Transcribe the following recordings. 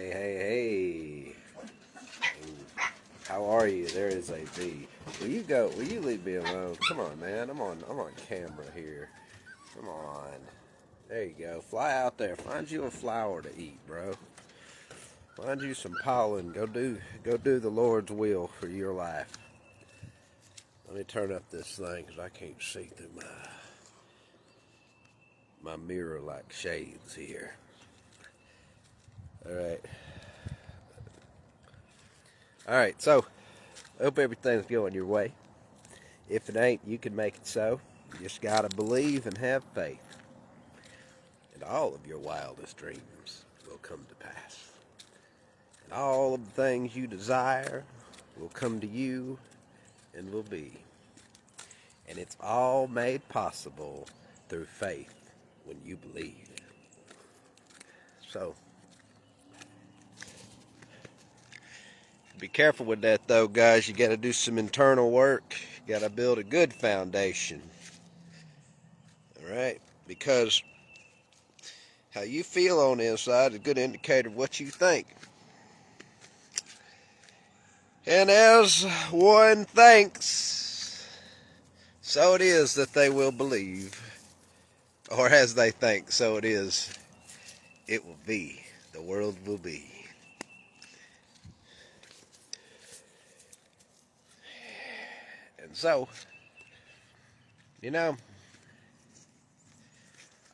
Hey, hey, hey. How are you? There is a bee. Will you go? Will you leave me alone? Come on, man. I'm on camera here. Come on. There you go. Fly out there. Find you a flower to eat, bro. Find you some pollen. Go do the Lord's will for your life. Let me turn up this thing because I can't see through my mirror like shades here. All right. All right. So, hope everything's going your way. If it ain't, you can make it so. You just gotta believe and have faith, and all of your wildest dreams will come to pass. And all of the things you desire will come to you and will be. And it's all made possible through faith when you believe. So, be careful with that though, guys. You gotta do some internal work. You gotta build a good foundation. Alright? Because how you feel on the inside is a good indicator of what you think. And as one thinks, so it is that they will believe. Or as they think, so it is, it will be. The world will be. And so, I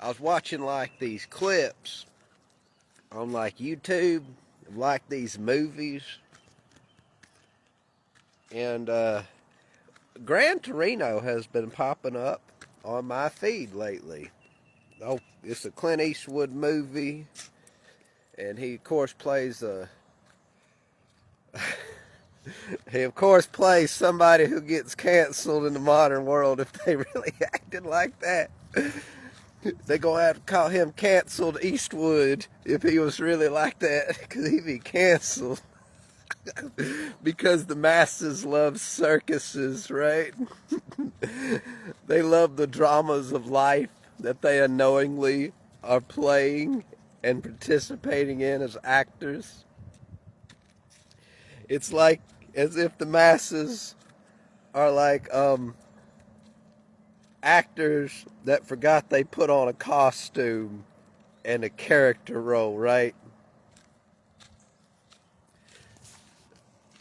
was watching like these clips on like YouTube, like these movies. And Gran Torino has been popping up on my feed lately. Oh, it's a Clint Eastwood movie, and he of course plays he of course plays somebody who gets canceled in the modern world if they really acted like that. They gonna have to call him Canceled Eastwood if he was really like that, because he'd be canceled. Because the masses love circuses, right? They love the dramas of life that they unknowingly are playing and participating in as actors. It's like as if the masses are like actors that forgot they put on a costume and a character role, right?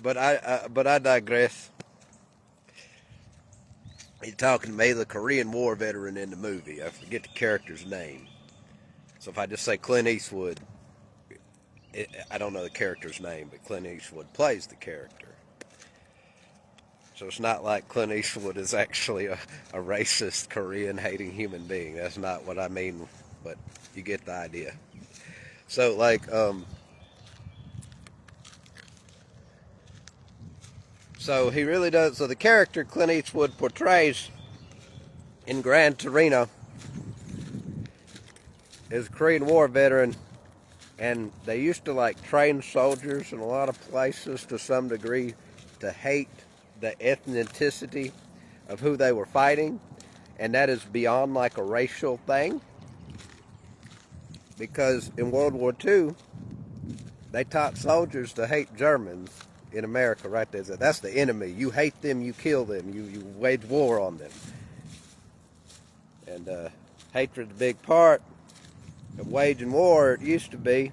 But I digress. He's talking to me, the Korean War veteran in the movie. I forget the character's name. So if I just say Clint Eastwood, I don't know the character's name, but Clint Eastwood plays the character. So it's not like Clint Eastwood is actually a racist, Korean-hating human being. That's not what I mean, but you get the idea. So, like, so he really does. So the character Clint Eastwood portrays in Gran Torino is a Korean War veteran, and they used to like train soldiers in a lot of places to some degree to hate the ethnicity of who they were fighting, and that is beyond like a racial thing, because in World War II they taught soldiers to hate Germans in America, right there. That's the enemy. You hate them, you kill them, you wage war on them. And hatred's a big part of waging war. It used to be.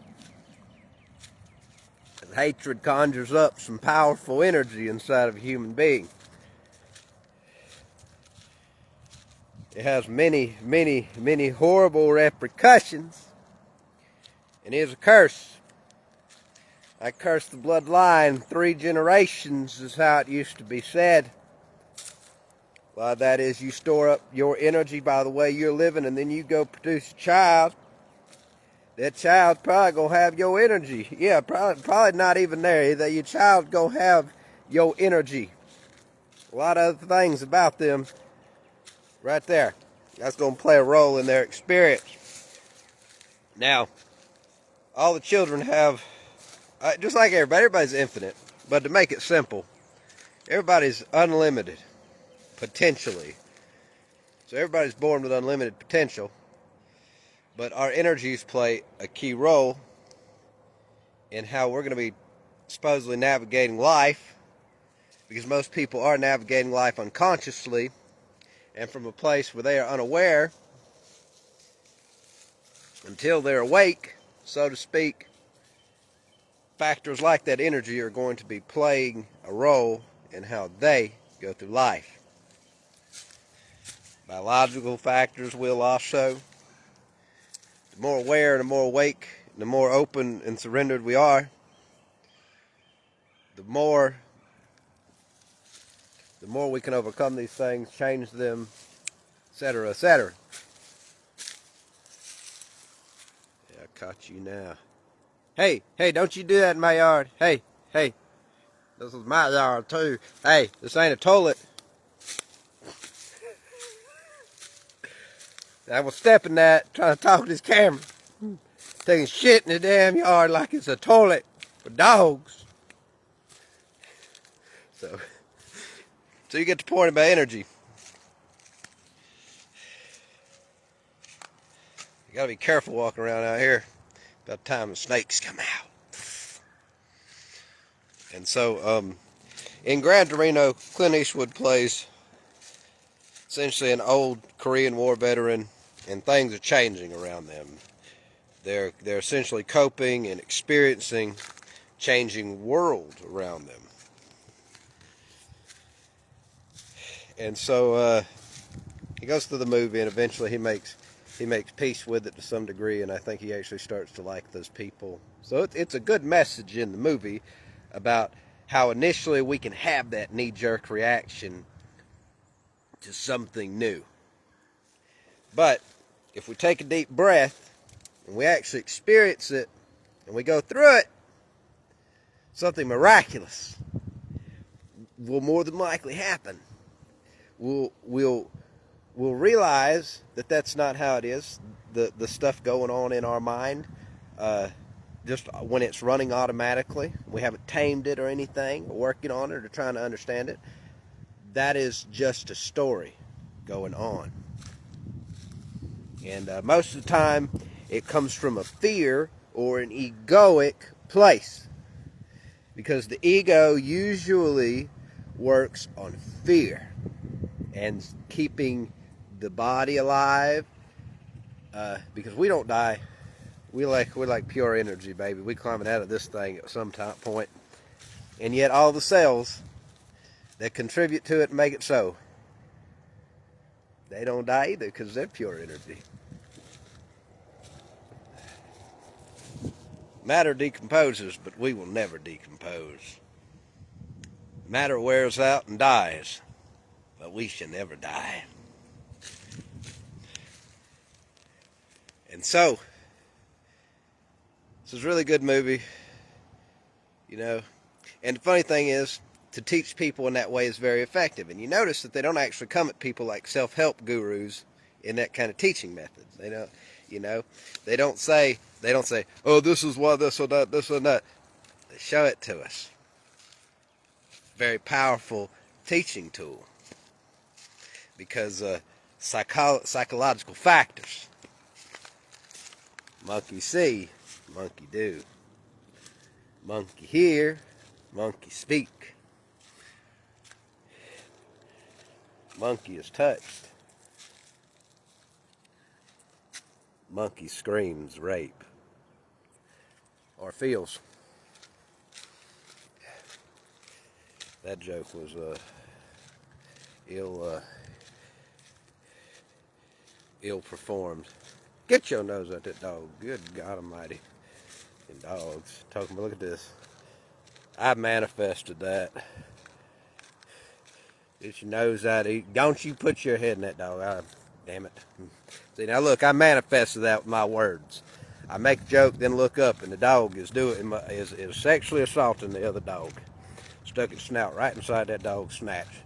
And hatred conjures up some powerful energy inside of a human being. It has many, many, many horrible repercussions, and is a curse. I curse the bloodline 3 generations is how it used to be said. Well, that is, you store up your energy by the way you're living, and then you go produce a child. That child's probably going to have your energy. Yeah, probably not even there. That your child going to have your energy. A lot of other things about them right there. That's going to play a role in their experience. Now, all the children have, just like everybody's infinite, but to make it simple, everybody's unlimited, potentially. So everybody's born with unlimited potential, but our energies play a key role in how we're going to be supposedly navigating life, because most people are navigating life unconsciously and from a place where they are unaware until they're awake, so to speak. Factors like that energy are going to be playing a role in how they go through life. Biological factors will also. The more aware and the more awake, the more open and surrendered we are, the more we can overcome these things, change them, etc., etc. Yeah, I caught you now. Hey, don't you do that in my yard. Hey, this is my yard too. Hey, this ain't a toilet. I was stepping that, trying to talk to this camera. Taking shit in the damn yard like it's a toilet for dogs. So you get the point about energy. You gotta be careful walking around out here. About the time the snakes come out. And so, in Gran Torino, Clint Eastwood plays essentially an old Korean War veteran, and things are changing around them. They're essentially coping and experiencing changing world around them. And so he goes through the movie, and eventually he makes peace with it to some degree, and I think he actually starts to like those people. So it's a good message in the movie about how initially we can have that knee-jerk reaction to something new. But if we take a deep breath and we actually experience it and we go through it, something miraculous will more than likely happen. We'll realize that that's not how it is. The stuff going on in our mind, just when it's running automatically, we haven't tamed it or anything, or working on it or trying to understand it. That is just a story going on. And most of the time, it comes from a fear or an egoic place. Because the ego usually works on fear and keeping the body alive. Because we don't die. We're like pure energy, baby. We're climbing out of this thing at some point. And yet all the cells that contribute to it and make it so, they don't die either because they're pure energy. Matter decomposes, but we will never decompose. Matter wears out and dies, but we shall never die. And so, this is a really good movie, you know. And the funny thing is, to teach people in that way is very effective. And you notice that they don't actually come at people like self-help gurus in that kind of teaching method. They don't, they don't say, oh, this is why this or that, this or that. They show it to us. Very powerful teaching tool. Because psychological factors. Monkey see, monkey do. Monkey hear, monkey speak. Monkey is touched. Monkey screams rape. Or feels. That joke was ill performed. Get your nose out that dog. Good God Almighty. And dogs. Talking about, look at this. I manifested that. Get your nose out. Don't you put your head in that dog. Damn it. See, now look, I manifested that with my words. I make a joke, then look up, and the dog is sexually assaulting the other dog. Stuck its snout right inside that dog's snatch.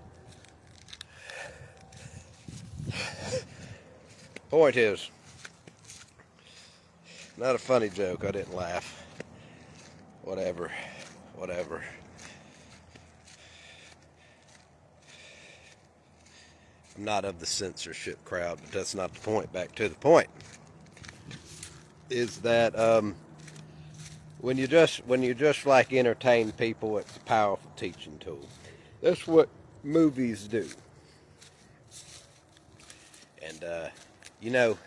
Point is, not a funny joke. I didn't laugh. Whatever. I'm not of the censorship crowd, but that's not the point. Back to the point. Is that when you just like entertain people, it's a powerful teaching tool. That's what movies do. And you know,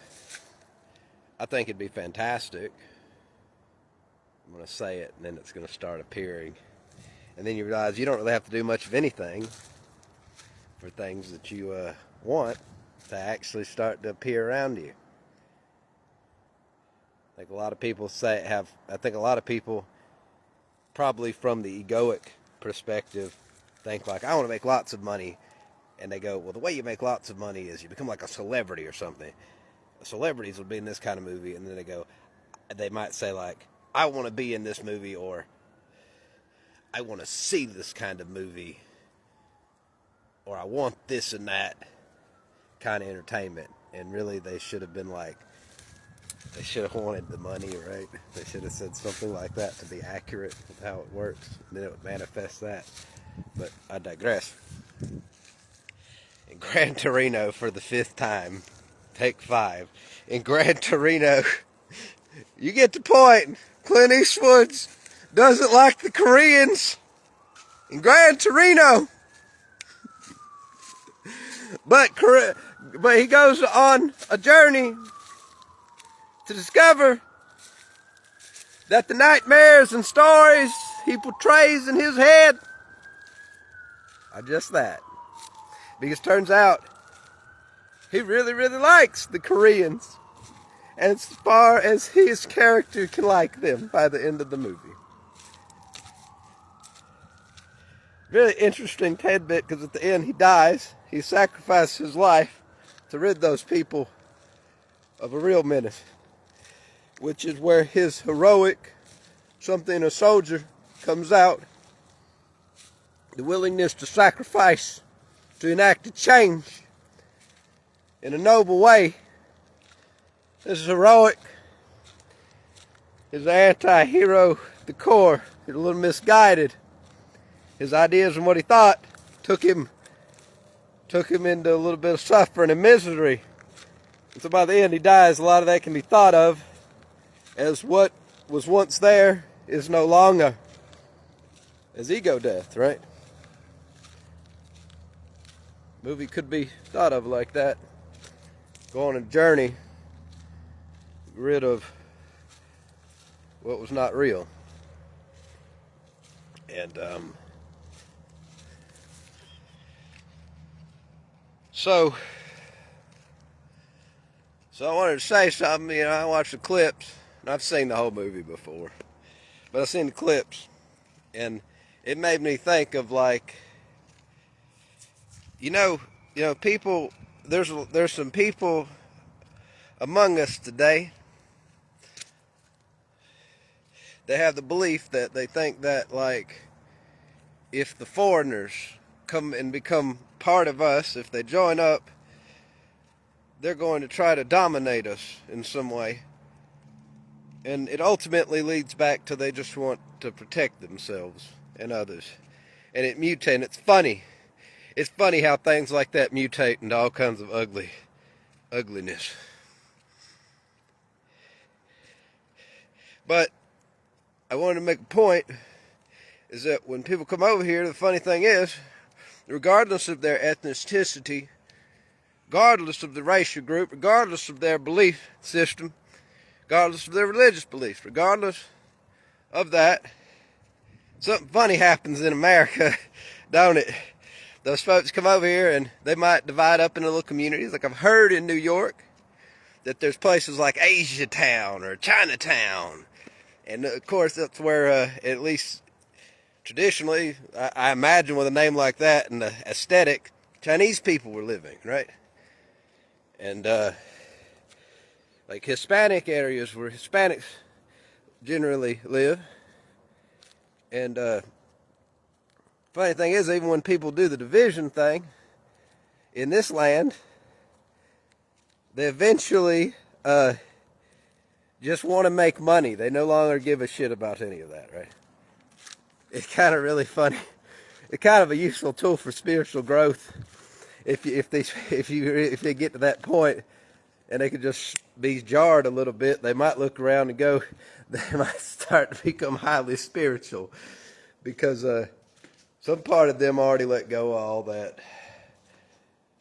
I think it'd be fantastic. I'm going to say it, and then it's going to start appearing. And then you realize you don't really have to do much of anything for things that you want to actually start to appear around you. I think a lot of people probably from the egoic perspective, think like, I want to make lots of money. And they go, well, the way you make lots of money is you become like a celebrity or something. Celebrities will be in this kind of movie. And then they might say like, I want to be in this movie, or I want to see this kind of movie, or I want this and that kind of entertainment. And really they should have been like, they should have wanted the money, right? They should have said something like that to be accurate with how it works. And then it would manifest that. But I digress. In Gran Torino, for the 5th time, take 5. In Gran Torino, you get the point. Clint Eastwood doesn't like the Koreans in Gran Torino. But he goes on a journey to discover that the nightmares and stories he portrays in his head are just that. Because it turns out he really, really likes the Koreans. And as far as his character can like them by the end of the movie. Really interesting tidbit, because at the end he dies. He sacrifices his life to rid those people of a real menace. Which is where his heroic, something a soldier, comes out. The willingness to sacrifice, to enact a change in a noble way. This is heroic. He's an anti-hero at the core. He's a little misguided. His ideas and what he thought took him into a little bit of suffering and misery. And so by the end he dies. A lot of that can be thought of as what was once there is no longer. As ego death, right? Movie could be thought of like that. Go on a journey, rid of what was not real. And so I wanted to say something. You know, I watched the clips, and I've seen the whole movie before, but I've seen the clips, and it made me think of like, you know, people. There's some people among us today. They have the belief that they think that like, if the foreigners come and become part of us, if they join up, they're going to try to dominate us in some way. And it ultimately leads back to they just want to protect themselves and others. And it mutates. It's funny. It's funny how things like that mutate into all kinds of ugliness. But I wanted to make a point, is that when people come over here, the funny thing is, regardless of their ethnicity, regardless of the racial group, regardless of their belief system, regardless of their religious beliefs, regardless of that, something funny happens in America, don't it? Those folks come over here and they might divide up into little communities. Like I've heard in New York that there's places like Asia Town or Chinatown. And of course that's where, at least traditionally, I imagine with a name like that and the aesthetic, Chinese people were living, right? And like Hispanic areas where Hispanics generally live. And funny thing is, even when people do the division thing in this land, they eventually just want to make money. They no longer give a shit about any of that, right? It's kind of really funny. It's kind of a useful tool for spiritual growth. If they get to that point and they could just be jarred a little bit, they might look around and go, they might start to become highly spiritual because some part of them already let go of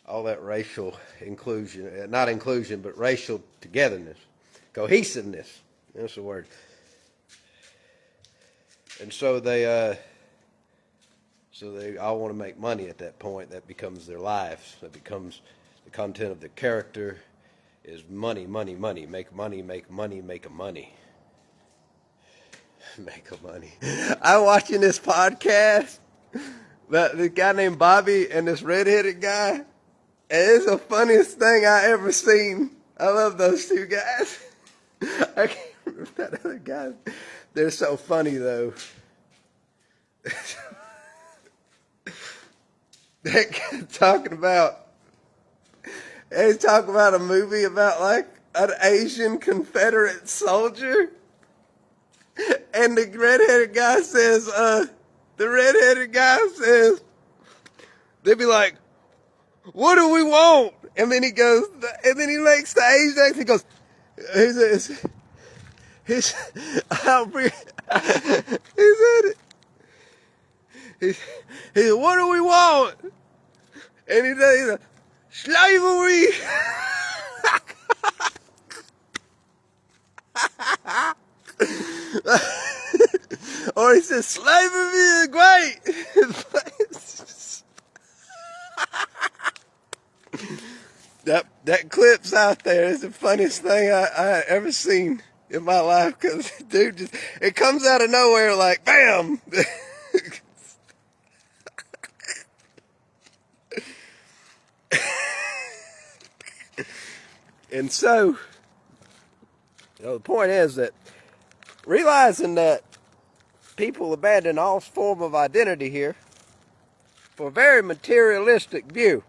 all that racial inclusion, not inclusion, but racial togetherness, cohesiveness. That's the word. And so they all want to make money at that point. That becomes their lives. That becomes the content of their character is money, money, money. Make money, make money, make a money. Make a money. I'm watching this podcast. The guy named Bobby and this redheaded guy. And it's the funniest thing I ever seen. I love those two guys. I can't remember that other guy. They're so funny though. That guy talking about, he's talking about a movie about like an Asian Confederate soldier. And the redheaded guy says, they'd be like, what do we want? And then he goes, and then he makes the Asian accent. He goes, he said it. He said, what do we want? And he said, slavery. Or he says, slavery is great. That clip's out there. It's the funniest thing I ever seen in my life because, dude, it comes out of nowhere like, bam. And so, the point is that realizing that people abandon all form of identity here for a very materialistic view.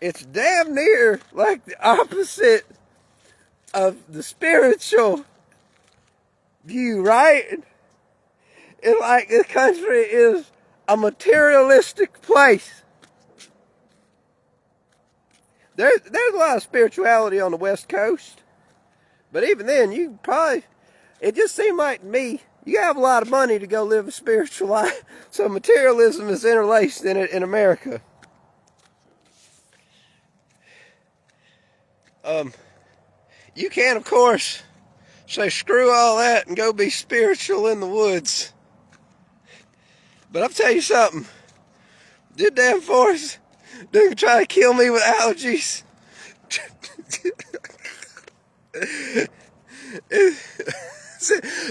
It's damn near like the opposite of the spiritual view, right? It's like this country is a materialistic place. There's a lot of spirituality on the West Coast. But even then, it just seemed like to me, you have a lot of money to go live a spiritual life. So materialism is interlaced in it in America. You can, of course, say screw all that and go be spiritual in the woods. But I'll tell you something. This damn forest, they can try to kill me with allergies.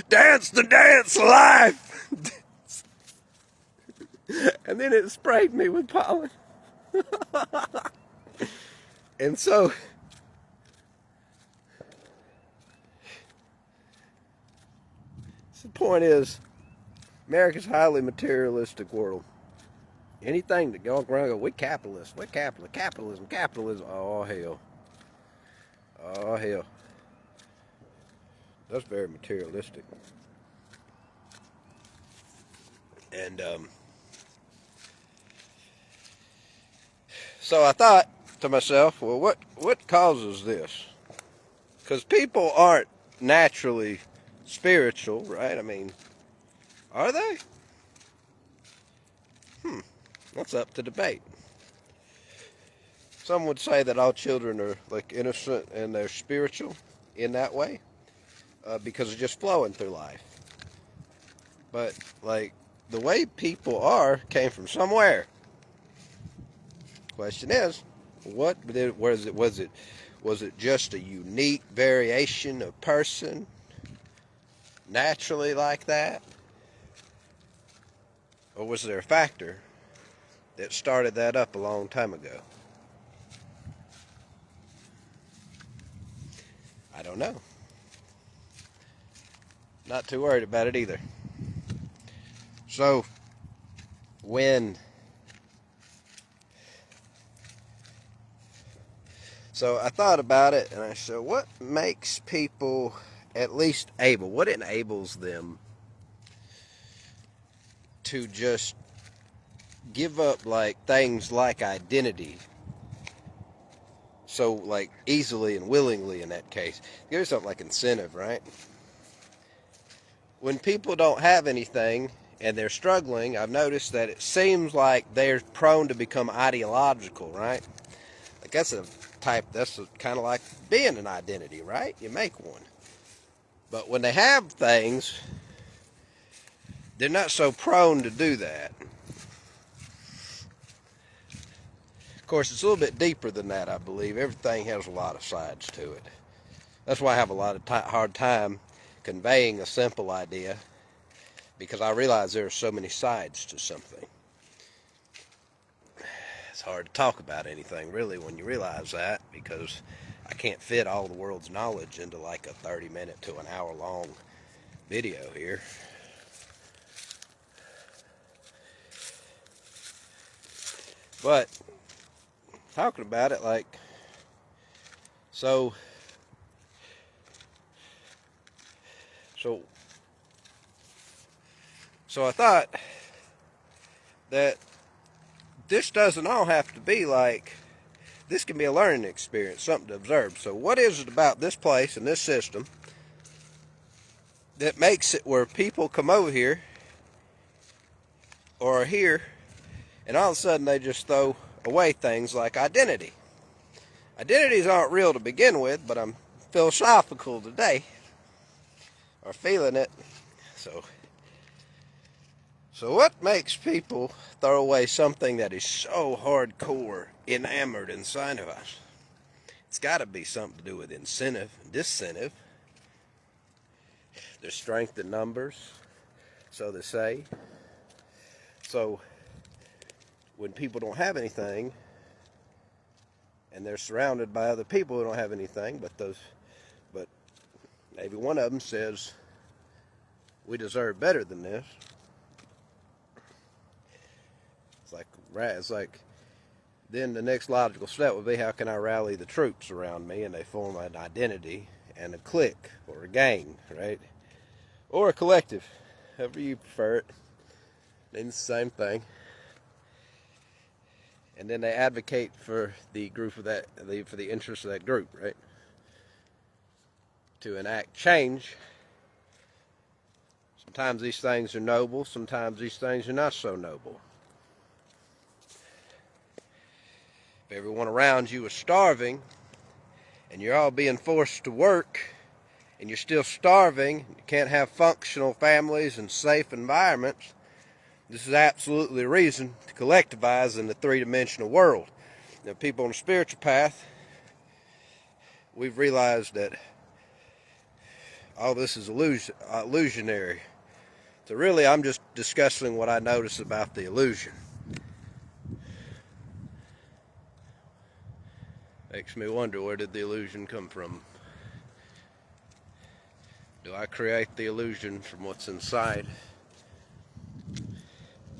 Dance the dance life. And then it sprayed me with pollen. And so the point is, America's a highly materialistic world. Anything that goes around, we're capitalists, capitalism. Oh hell. Oh hell. That's very materialistic. And so I thought to myself, well, what causes this? Because people aren't naturally spiritual, right? I mean, are they? That's up to debate. Some would say that all children are like innocent and they're spiritual in that way because they're just flowing through life. But like the way people are came from somewhere. Question is, was it just a unique variation of person naturally like that? Or was there a factor that started that up a long time ago? I don't know. Not too worried about it either. So I thought about it and I said, what makes people at least able, what enables them to just give up like things like identity so like easily and willingly in that case? There's something like incentive, right? when people don't have anything and they're struggling, I've noticed that it seems like they're prone to become ideological, right? Like that's kind of like being an identity, right? You make one. But when they have things, they're not so prone to do that. Of course, it's a little bit deeper than that, I believe. Everything has a lot of sides to it. That's why I have a lot of hard time conveying a simple idea, because I realize there are so many sides to something. It's hard to talk about anything, really, when you realize that, because I can't fit all the world's knowledge into like a 30-minute to an hour-long video here. But talking about it, like, so I thought that this doesn't all have to be like, this can be a learning experience, something to observe. So what is it about this place and this system that makes it where people come over here or are here and all of a sudden they just throw away things like identity? Identities aren't real to begin with, but I'm philosophical today, or feeling it. So what makes people throw away something that is so hardcore enamored inside of us? It's got to be something to do with incentive, disincentive. There's strength in numbers, so they say. So when people don't have anything, and they're surrounded by other people who don't have anything, but maybe one of them says, we deserve better than this. It's like, then the next logical step would be, how can I rally the troops around me? And they form an identity and a clique or a gang, right? Or a collective, however you prefer it. It's the same thing. And then they advocate for the group for the interests of that group, right? To enact change. Sometimes these things are noble, sometimes these things are not so noble. If everyone around you is starving, and you're all being forced to work, and you're still starving, you can't have functional families and safe environments, this is absolutely a reason to collectivize in the three-dimensional world. Now, people on the spiritual path, we've realized that all this is illusionary. So really, I'm just discussing what I notice about the illusion. Makes me wonder, where did the illusion come from? Do I create the illusion from what's inside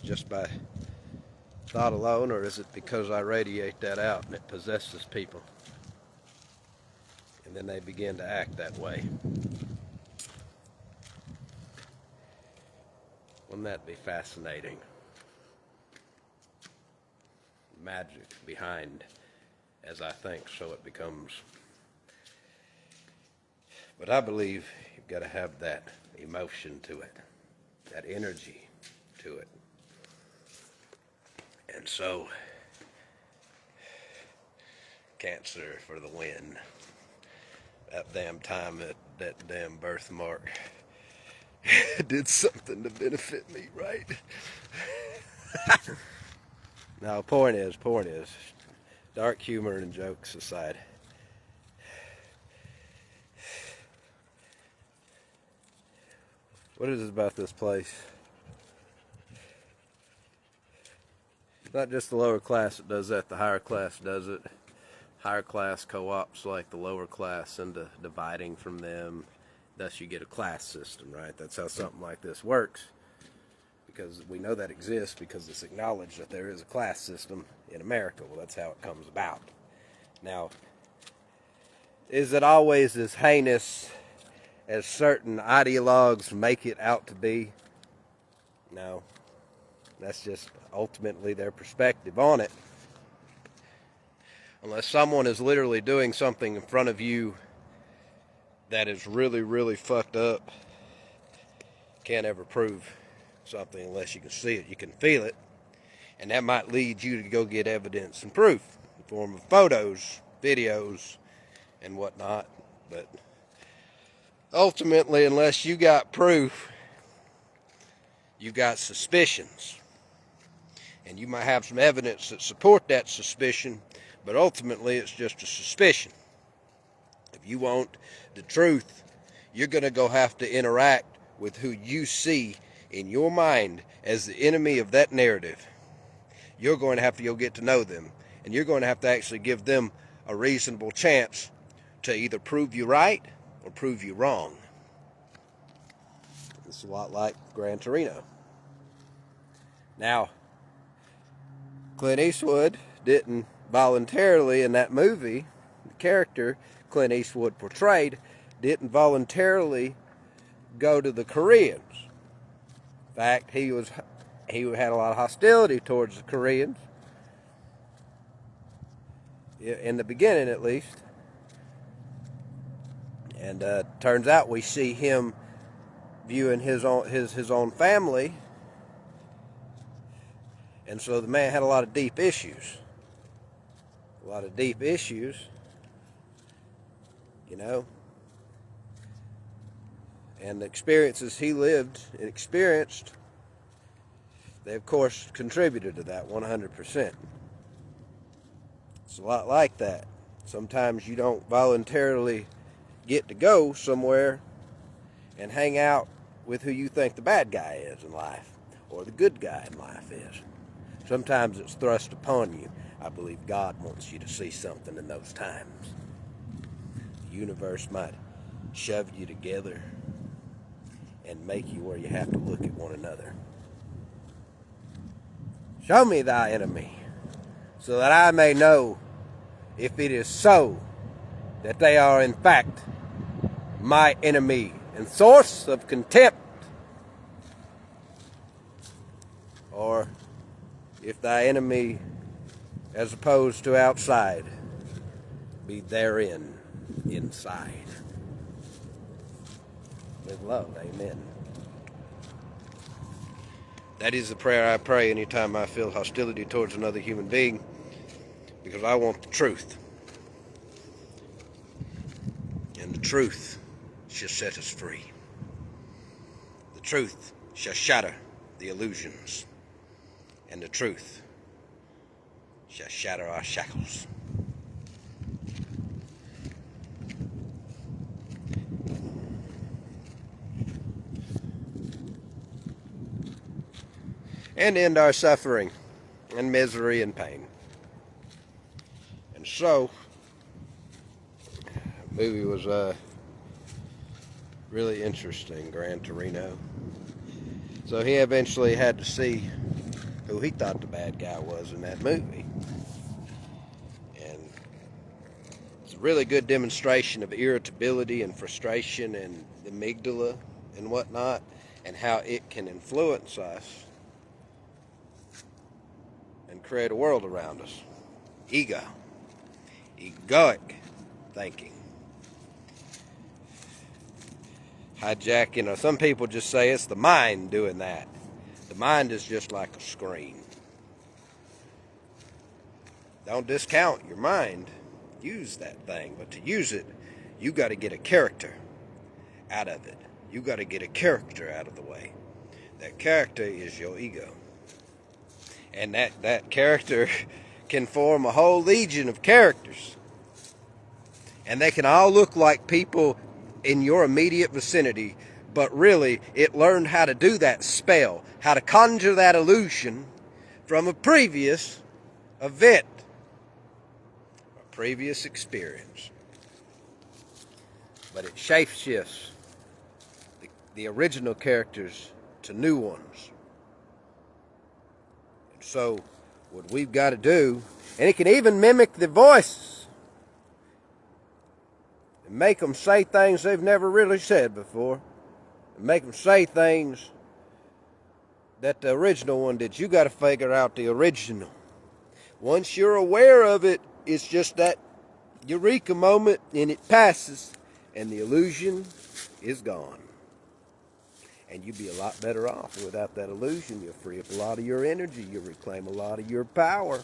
just by thought alone, or is it because I radiate that out and it possesses people? And then they begin to act that way. Wouldn't that be fascinating? Magic behind as I think, so it becomes. But I believe you've got to have that emotion to it, that energy to it. And so, Cancer for the win. That damn time that damn birthmark did something to benefit me, right? Now, point is, dark humor and jokes aside, what is it about this place? It's not just the lower class that does that, the higher class does it. Higher class co-ops like the lower class into dividing from them. Thus you get a class system, right? That's how something like this works. Because we know that exists because it's acknowledged that there is a class system in America. Well, that's how it comes about. Now, is it always as heinous as certain ideologues make it out to be? No. That's just ultimately their perspective on it. Unless someone is literally doing something in front of you that is really, really fucked up, can't ever prove something unless you can see it. You can feel it, and that might lead you to go get evidence and proof in the form of photos, videos, and whatnot. But ultimately, unless you got proof, you got suspicions. And you might have some evidence that support that suspicion, but ultimately it's just a suspicion. If you want the truth, you're going to go have to interact with who you see in your mind as the enemy of that narrative. You're going to have to go get to know them, and you're going to have to actually give them a reasonable chance to either prove you right or prove you wrong. It's a lot like Gran Torino. Now, Clint Eastwood didn't voluntarily, in that movie, the character Clint Eastwood portrayed didn't voluntarily go to the Koreans. In fact, he had a lot of hostility towards the Koreans, in the beginning at least. And turns out we see him viewing his own family, and so the man had a lot of deep issues. And the experiences he lived and experienced, they of course contributed to that 100%. It's a lot like that. Sometimes you don't voluntarily get to go somewhere and hang out with who you think the bad guy is in life, or the good guy in life is. Sometimes it's thrust upon you. I believe God wants you to see something in those times. The universe might shove you together and make you where you have to look at one another. Show me thy enemy, so that I may know if it is so that they are in fact my enemy and source of contempt, or if thy enemy, as opposed to outside, be therein inside. With love, amen. That is the prayer I pray anytime I feel hostility towards another human being, because I want the truth. And the truth shall set us free. The truth shall shatter the illusions, and the truth shall shatter our shackles. And end our suffering and misery and pain. And so, the movie was really interesting, Gran Torino. So he eventually had to see who he thought the bad guy was in that movie. And it's a really good demonstration of irritability and frustration and the amygdala and whatnot, and how it can influence us and create a world around us. Egoic thinking. Hijacking, or some people just say it's the mind doing that. The mind is just like a screen. Don't discount your mind. Use that thing. But to use it, you got to get a character out of it. You got to get a character out of the way. That character is your ego. And that character can form a whole legion of characters. And they can all look like people in your immediate vicinity, but really it learned how to do that spell, how to conjure that illusion from a previous event, a previous experience. But it shapeshifts the original characters to new ones. And so what we've got to do, and it can even mimic the voices, and make them say things they've never really said before. And make them say things that the original one did. You got to figure out the original. Once you're aware of it, it's just that eureka moment, and it passes, and the illusion is gone. And you'd be a lot better off. Without that illusion, you'll free up a lot of your energy. You'll reclaim a lot of your power.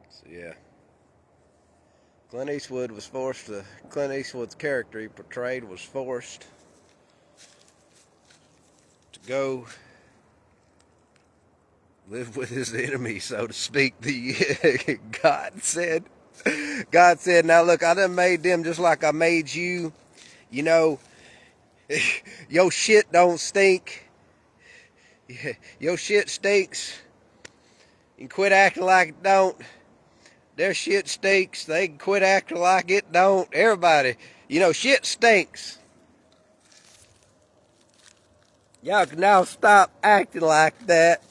So, yeah. Clint Eastwood's character he portrayed was forced to go live with his enemy, so to speak. God said, now look, I done made them just like I made you. You know, your shit don't stink. Your shit stinks. You can quit acting like it don't. Their shit stinks. They can quit acting like it don't. Everybody, shit stinks. Y'all can now stop acting like that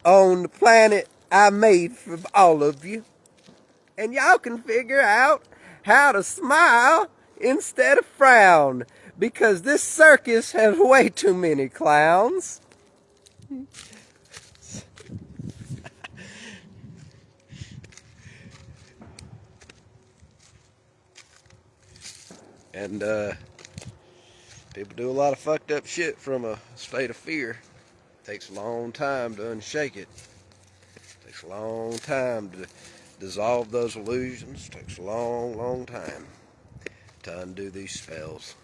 on the planet I made for all of you. And y'all can figure out how to smile instead of frown. Because this circus has way too many clowns. And people do a lot of fucked up shit from a state of fear. It takes a long time to unshake it. It takes a long time to dissolve those illusions. It takes a long, long time to undo these spells.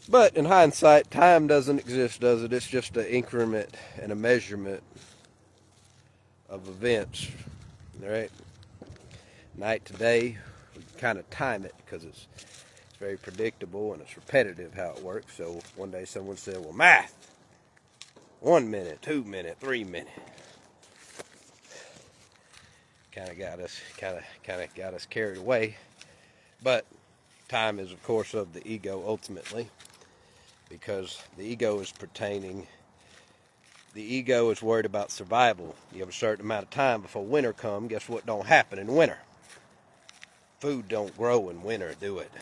But in hindsight, time doesn't exist, does it? It's just an increment and a measurement of events, right? Night to day, we kind of time it because it's very predictable and it's repetitive how it works. So one day someone said, well, math, 1 minute, 2 minute, 3 minute. Kind of got us carried away. But time is, of course, of the ego ultimately, because the ego is worried about survival. You have a certain amount of time before winter comes. Guess what don't happen in winter? Food don't grow in winter, do it?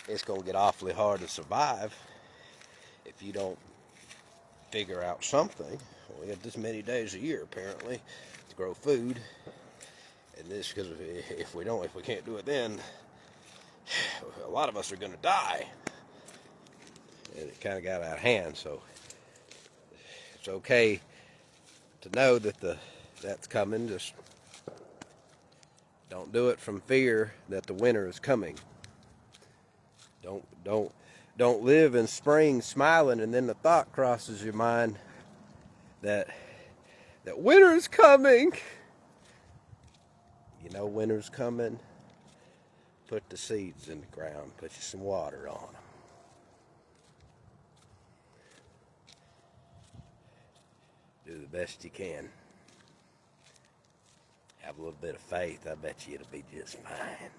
It's going to get awfully hard to survive if you don't figure out something. We have this many days a year, apparently, to grow food. And this, because if we can't do it then, a lot of us are going to die. And it kind of got out of hand, so it's okay to know that that's coming. Just don't do it from fear that the winter is coming. Don't live in spring smiling and then the thought crosses your mind that winter is coming. You know winter's coming. Put the seeds in the ground. Put you some water on them. Do the best you can. Have a little bit of faith. I bet you it'll be just fine.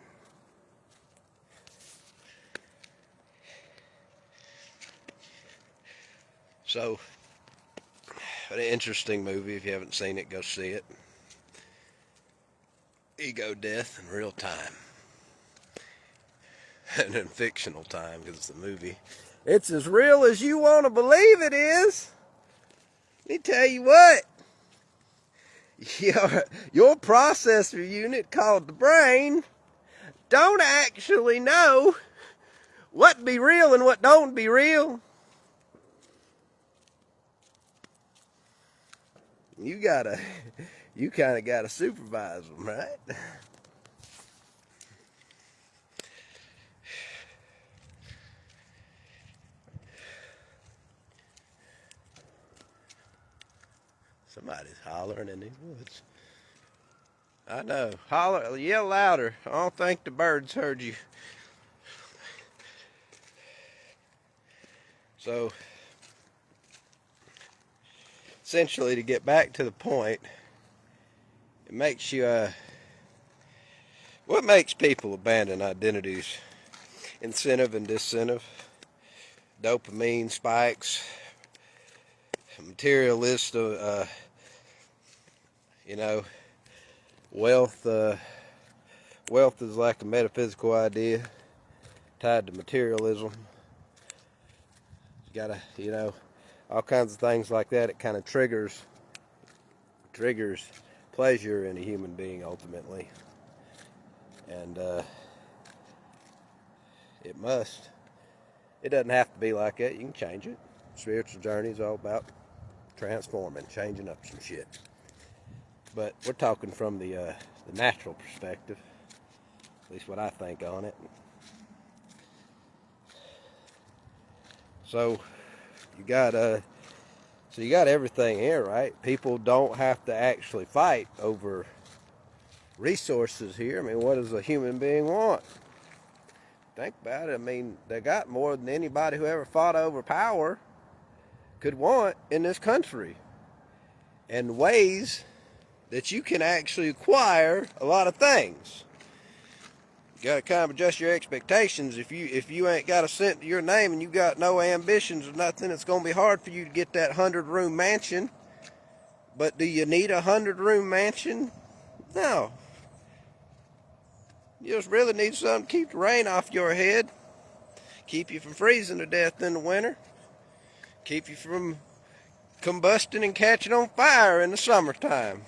So, an interesting movie. If you haven't seen it, go see it. Ego death in real time. And in fictional time, because it's a movie. It's as real as you want to believe it is. Let me tell you what. Your processor unit called the brain don't actually know what be real and what don't be real. You kind of gotta supervise them, right? Somebody's hollering in the woods. I know. Holler, yell louder. I don't think the birds heard you. So, essentially, to get back to the point, it makes you, what makes people abandon identities? Incentive and disincentive, dopamine spikes, materialist, wealth. Wealth is like a metaphysical idea tied to materialism. You gotta, all kinds of things like that. It kind of triggers triggers pleasure in a human being ultimately. And it must. It doesn't have to be like that. You can change it. Spiritual journey is all about transforming, changing up some shit. But we're talking from the natural perspective, at least what I think on it. So you got everything here, right? People don't have to actually fight over resources here. I mean, what does a human being want? Think about it. I mean, they got more than anybody who ever fought over power could want in this country, and ways that you can actually acquire a lot of things. You gotta kind of adjust your expectations. If you ain't got a cent to your name and you got no ambitions or nothing, it's gonna be hard for you to get that 100-room mansion. But do you need a 100-room mansion? No. You just really need something to keep the rain off your head, keep you from freezing to death in the winter, keep you from combusting and catching on fire in the summertime.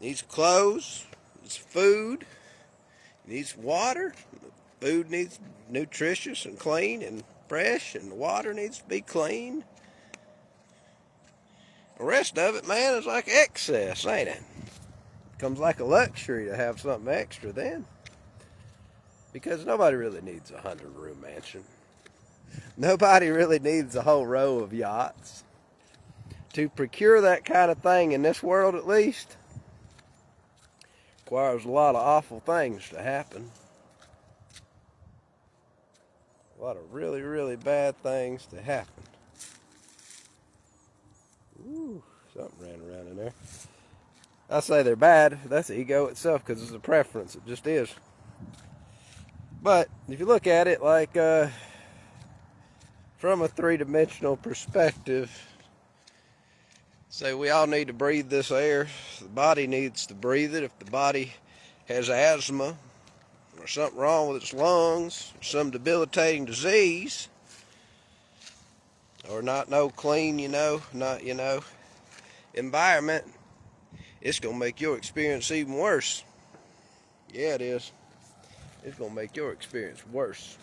Needs clothes, needs food, needs water. Food needs nutritious and clean and fresh, and the water needs to be clean. The rest of it, man, is like excess, ain't it? Comes like a luxury to have something extra then. Because nobody really needs a 100-room mansion. Nobody really needs a whole row of yachts. To procure that kind of thing in this world, at least, requires a lot of awful things to happen. A lot of really, really bad things to happen. Ooh, something ran around in there. I say they're bad. That's ego itself, because it's a preference. It just is. But if you look at it like from a three-dimensional perspective, say we all need to breathe this air. The body needs to breathe it. If the body has asthma or something wrong with its lungs, or some debilitating disease, or not no clean, environment, it's going to make your experience even worse. Yeah, it is. It's going to make your experience worse.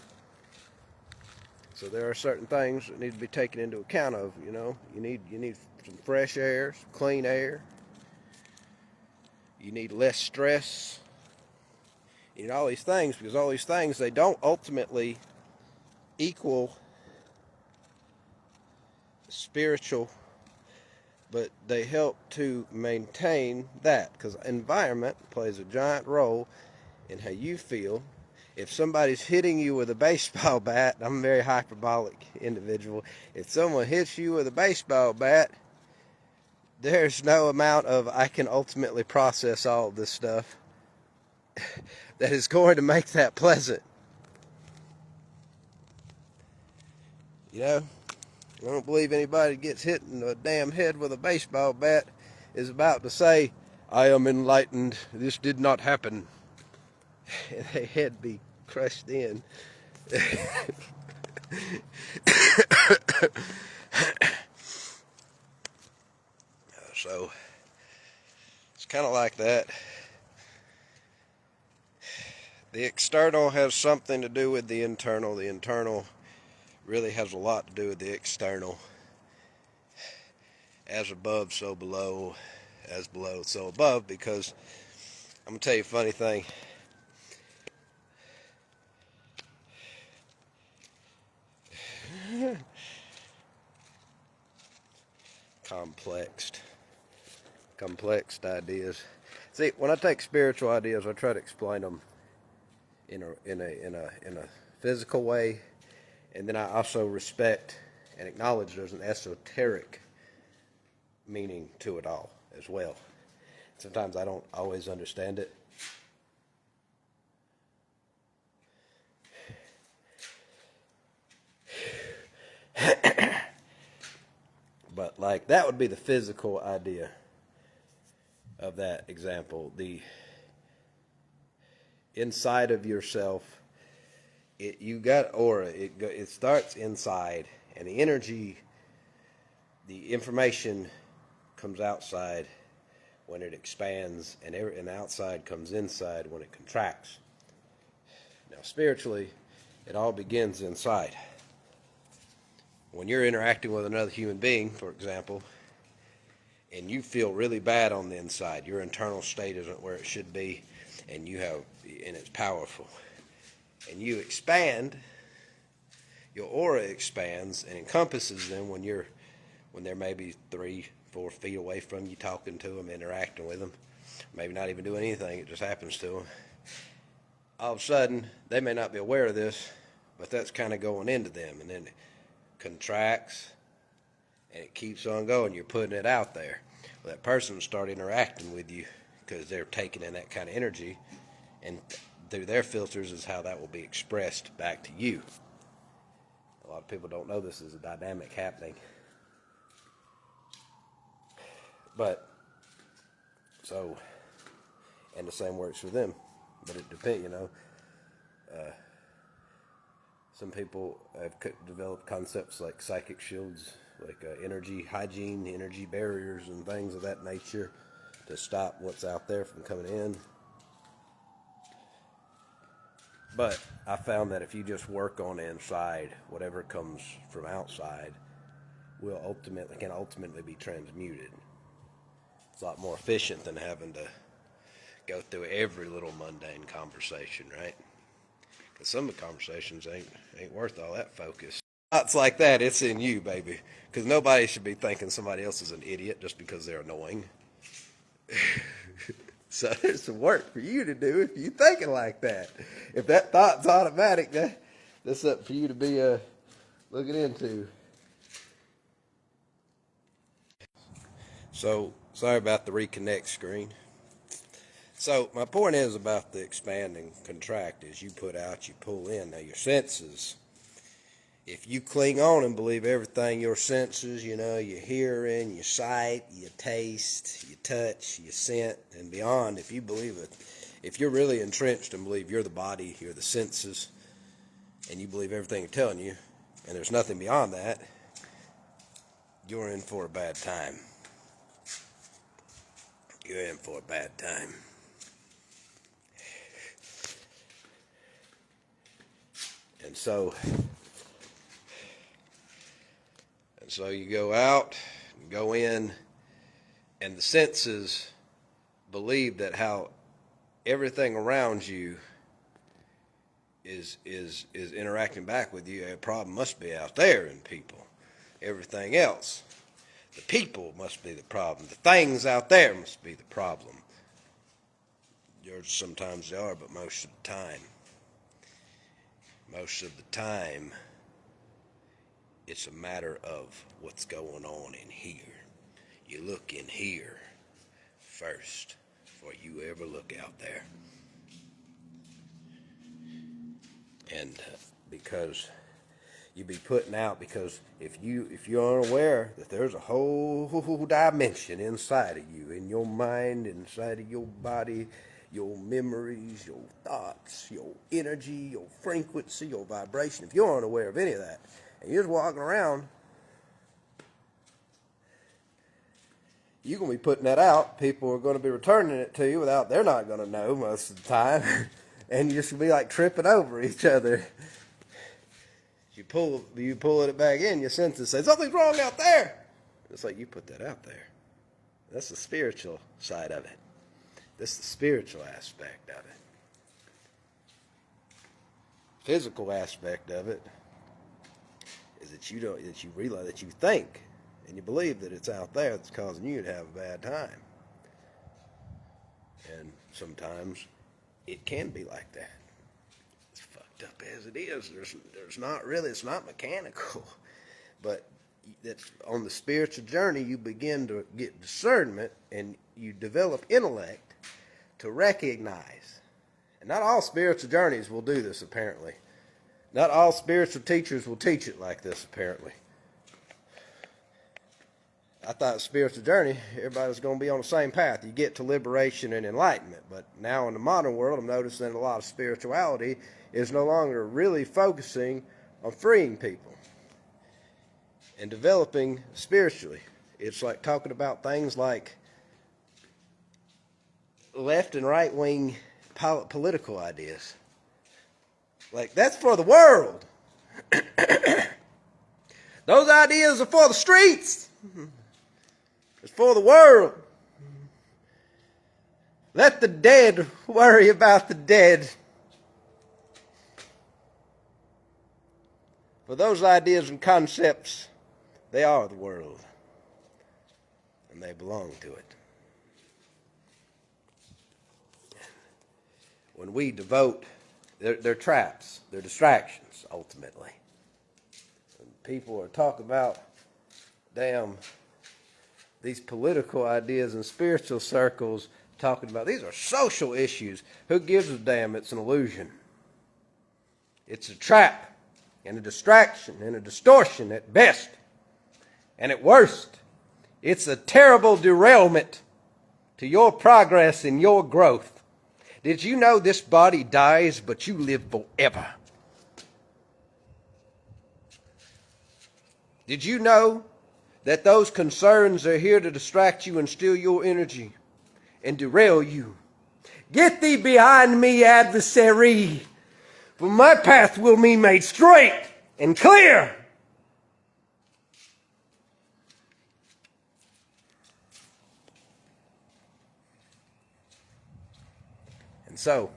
So there are certain things that need to be taken into account of, You need some fresh air, some clean air. You need less stress. You need all these things, because all these things, they don't ultimately equal spiritual, but they help to maintain that, because environment plays a giant role in how you feel. If somebody's hitting you with a baseball bat, I'm a very hyperbolic individual. If someone hits you with a baseball bat, there's no amount of I can ultimately process all of this stuff that is going to make that pleasant. I don't believe anybody that gets hit in the damn head with a baseball bat is about to say, I am enlightened, this did not happen. And their head be crushed in. So, it's kind of like that. The external has something to do with the internal. The internal really has a lot to do with the external. As above, so below. As below, so above. Because I'm going to tell you a funny thing. Complex ideas. See, when I take spiritual ideas, I try to explain them in a physical way, and then I also respect and acknowledge there's an esoteric meaning to it all as well. Sometimes I don't always understand it. But like that would be the physical idea of that example. The inside of yourself, you got aura. It starts inside, and the energy, the information comes outside when it expands, and the outside comes inside when it contracts. Now, spiritually, it all begins inside. When you're interacting with another human being, for example, and you feel really bad on the inside, your internal state isn't where it should be, and it's powerful, and you expand, your aura expands and encompasses them when they're maybe 3-4 feet away from you, talking to them, interacting with them, maybe not even doing anything, it just happens to them. All of a sudden, they may not be aware of this, but that's kind of going into them, and then it contracts, and it keeps on going. You're putting it out there. Well, that person will start interacting with you because they're taking in that kind of energy, and through their filters is how that will be expressed back to you. A lot of people don't know this is a dynamic happening. But, and the same works for them. But it depends, some people have developed concepts like psychic shields, like energy hygiene, energy barriers, and things of that nature to stop what's out there from coming in. But I found that if you just work on the inside, whatever comes from outside can ultimately be transmuted. It's a lot more efficient than having to go through every little mundane conversation, right? Because some of the conversations ain't worth all that focus. Thoughts like that, it's in you, baby. Because nobody should be thinking somebody else is an idiot just because they're annoying. So there's some work for you to do if you're thinking like that. If that thought's automatic, that's up for you to be looking into. So, sorry about the reconnect screen. So, my point is about the expand and contract. As you put out, you pull in. Now, your senses, if you cling on and believe everything your senses, your hearing, your sight, your taste, your touch, your scent, and beyond, if you believe it, if you're really entrenched and believe you're the body, you're the senses, and you believe everything they're telling you, and there's nothing beyond that, you're in for a bad time. You're in for a bad time. And so you go out, go in, and the senses believe that how everything around you is interacting back with you. A problem must be out there in people. Everything else, the people must be the problem. The things out there must be the problem. Yours sometimes they are, but most of the time. Most of the time, it's a matter of what's going on in here. You look in here first before you ever look out there. And because you be putting out, because if you're unaware that there's a whole dimension inside of you, in your mind, inside of your body, your memories, your thoughts, your energy, your frequency, your vibration. If you're unaware of any of that, and you're just walking around, you're going to be putting that out. People are going to be returning it to you they're not going to know most of the time. And you just be like tripping over each other. You pull it back in, your senses say, something's wrong out there. It's like you put that out there. That's the spiritual side of it. That's the spiritual aspect of it. Physical aspect of it is that you realize that you think and you believe that it's out there that's causing you to have a bad time. And sometimes it can be like that. As fucked up as it is, there's not really, it's not mechanical. But that's on the spiritual journey, you begin to get discernment and you develop intellect to recognize. And not all spiritual journeys will do this, apparently. Not all spiritual teachers will teach it like this, apparently. I thought spiritual journey, everybody's going to be on the same path. You get to liberation and enlightenment. But now in the modern world, I'm noticing that a lot of spirituality is no longer really focusing on freeing people and developing spiritually. It's like talking about things like left and right wing political ideas. Like, that's for the world. Those ideas are for the streets. It's for the world. Let the dead worry about the dead. For those ideas and concepts, they are the world. And they belong to it. When we devote, they're traps, they're distractions, ultimately. When people are talking about, damn, these political ideas in spiritual circles, talking about these are social issues. Who gives a damn? It's an illusion. It's a trap and a distraction and a distortion at best. And at worst, it's a terrible derailment to your progress and your growth. Did you know this body dies, but you live forever? Did you know that those concerns are here to distract you and steal your energy and derail you? Get thee behind me, adversary, for my path will be made straight and clear. And so,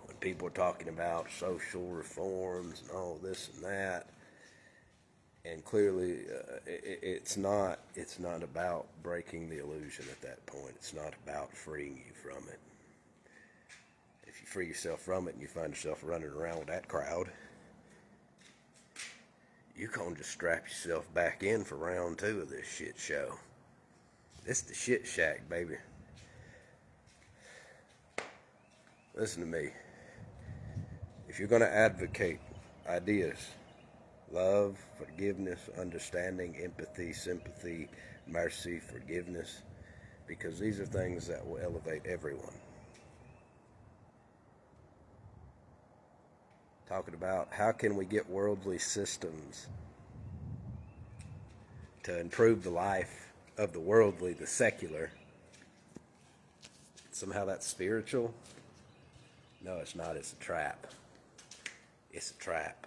when people are talking about social reforms and all this and that, and clearly it's not about breaking the illusion at that point. It's not about freeing you from it. If you free yourself from it and you find yourself running around with that crowd, you're going to just strap yourself back in for round 2 of this shit show. This is the shit shack, baby. Listen to me. If you're going to advocate ideas, love, forgiveness, understanding, empathy, sympathy, mercy, forgiveness, because these are things that will elevate everyone. Talking about how can we get worldly systems to improve the life of the worldly, the secular. Somehow that's spiritual. No, it's not. It's a trap. It's a trap.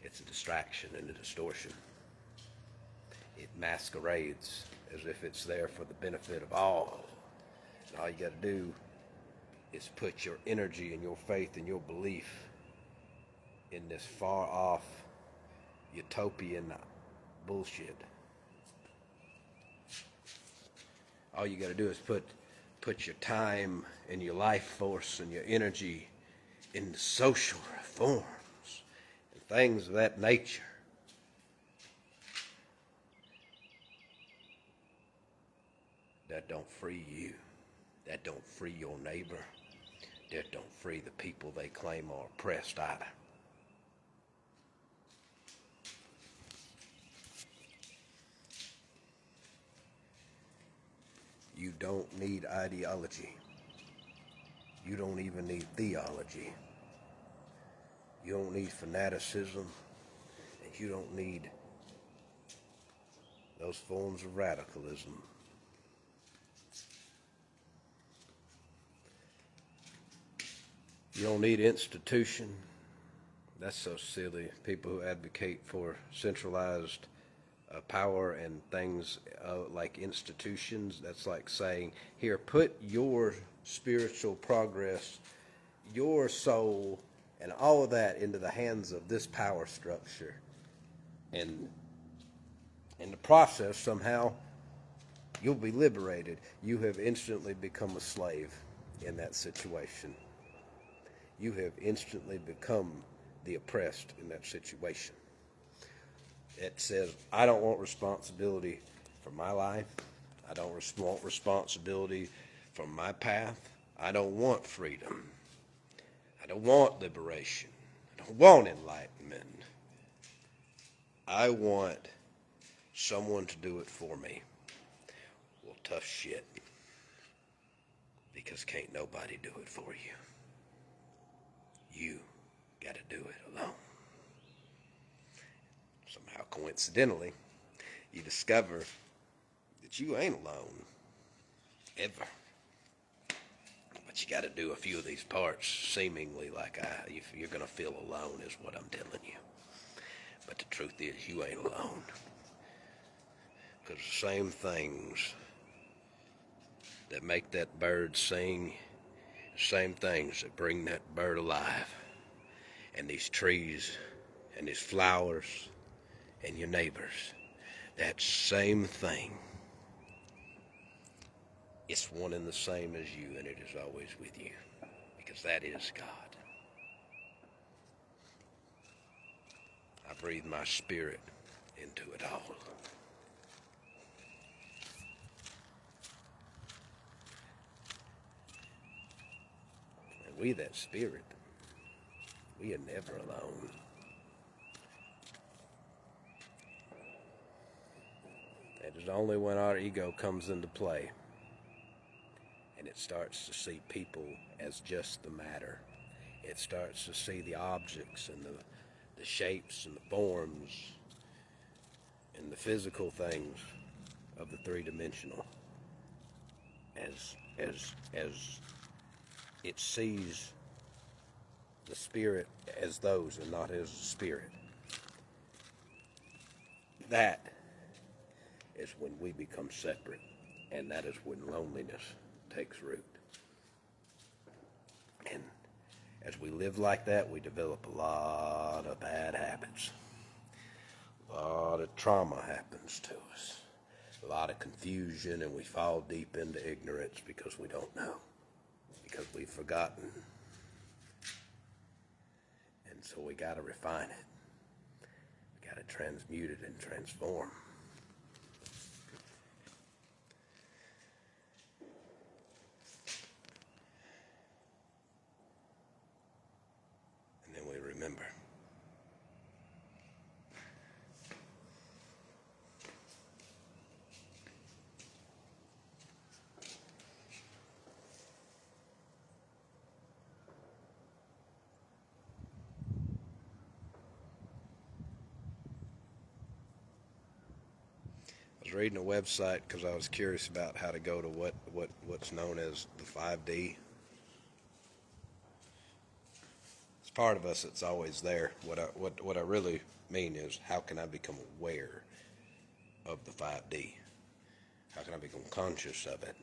It's a distraction and a distortion. It masquerades as if it's there for the benefit of all. And all you got to do is put your energy and your faith and your belief in this far off utopian bullshit. All you got to do is put your time and your life force and your energy in social reforms and things of that nature. That don't free you. That don't free your neighbor. That don't free the people they claim are oppressed either. You don't need ideology. You don't even need theology. You don't need fanaticism, and you don't need those forms of radicalism. You don't need institution. That's so silly. People who advocate for centralized power and things like institutions, that's like saying, here, put your spiritual progress, your soul, and all of that into the hands of this power structure. And in the process, somehow, you'll be liberated. You have instantly become a slave in that situation. You have instantly become the oppressed in that situation. It says, I don't want responsibility for my life. I don't want responsibility for my path. I don't want freedom. I don't want liberation. I don't want enlightenment. I want someone to do it for me. Well, tough shit. Because can't nobody do it for you. You got to do it alone. Somehow, coincidentally, you discover that you ain't alone, ever. But you got to do a few of these parts seemingly like you're going to feel alone is what I'm telling you. But the truth is you ain't alone. Because the same things that make that bird sing, the same things that bring that bird alive, and these trees and these flowers and your neighbors, that same thing, it's one and the same as you, and it is always with you, because that is God. I breathe my spirit into it all. And we that spirit, we are never alone. It is only when our ego comes into play and it starts to see people as just the matter. It starts to see the objects and the shapes and the forms and the physical things of the three-dimensional as it sees the spirit as those and not as the spirit. That is when we become separate, and that is when loneliness takes root. And as we live like that, we develop a lot of bad habits. A lot of trauma happens to us. A lot of confusion, and we fall deep into ignorance because we don't know, because we've forgotten. And so we got to refine it. We got to transmute it and transform. And then we remember. I was reading a website because I was curious about how to go to what's known as the 5D. It's part of us that's always there. What I really mean is, how can I become aware of the 5D? How can I become conscious of it?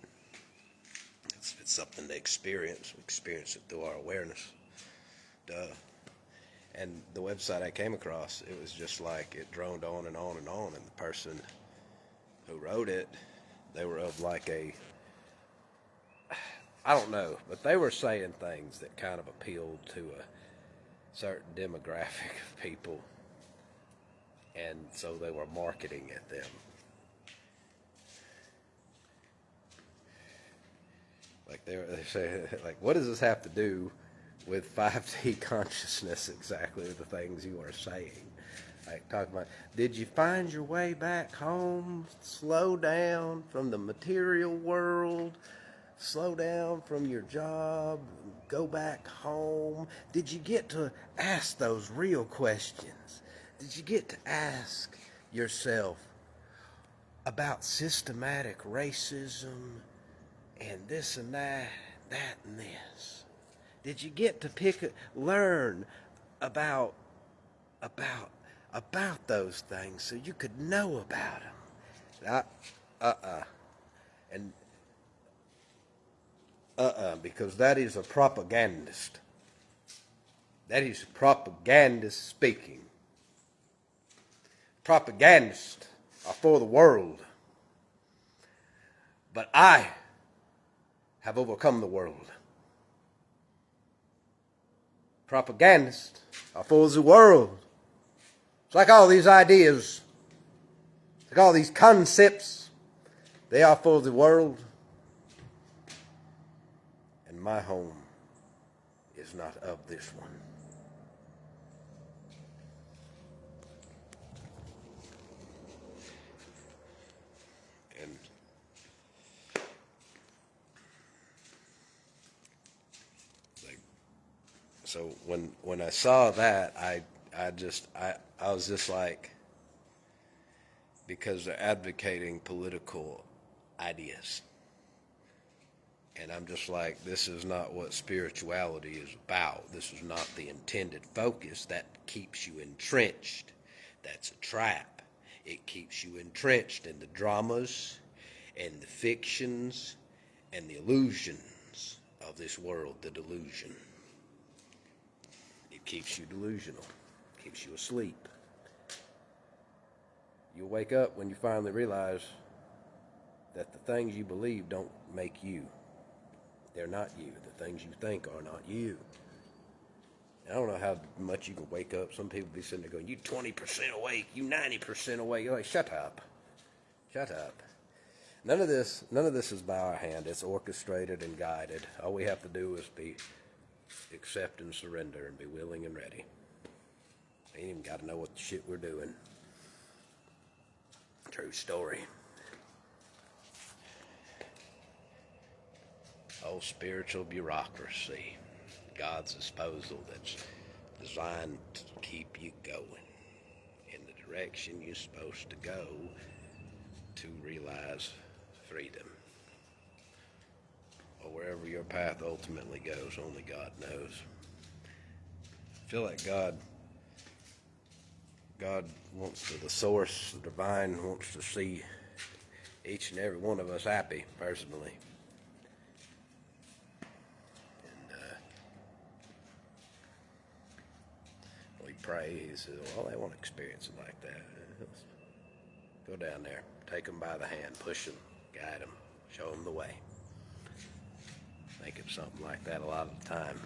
It's something to experience. We experience it through our awareness. Duh. And the website I came across, it was just like it droned on and on and on, and the person who wrote it, they were of like I don't know, but they were saying things that kind of appealed to a certain demographic of people, and so they were marketing at them. Like they say, like, what does this have to do with 5D consciousness? Exactly the things you are saying. Like talking about, did you find your way back home? Slow down from the material world. Slow down from your job. Go back home. Did you get to ask those real questions? Did you get to ask yourself about systematic racism and this and that, that and this? Did you get to learn about those things so you could know about them? Because that is a propagandist. That is a propagandist speaking. Propagandists are for the world. But I have overcome the world. Propagandists are for the world. It's like all these ideas, like all these concepts, they are for the world. And my home is not of this one. And So when I saw that, I was just like, because they're advocating political ideas. And I'm just like, this is not what spirituality is about. This is not the intended focus. That keeps you entrenched. That's a trap. It keeps you entrenched in the dramas and the fictions and the illusions of this world, the delusion. It keeps you delusional, keeps you asleep. You'll wake up when you finally realize that the things you believe don't make you. They're not you. The things you think are not you. I don't know how much you can wake up. Some people be sitting there going, you 20% awake, you 90% awake. You're like, shut up. Shut up. None of this is by our hand. It's orchestrated and guided. All we have to do is accept and surrender and be willing and ready. We ain't even got to know what the shit we're doing. True story. Oh, spiritual bureaucracy. God's disposal that's designed to keep you going in the direction you're supposed to go to realize freedom. Or wherever your path ultimately goes, only God knows. I feel like God wants to, the source, the divine, wants to see each and every one of us happy, personally. We pray, he says, well, they want to experience it like that. Let's go down there, take them by the hand, push them, guide them, show them the way. I think it's something like that a lot of the time.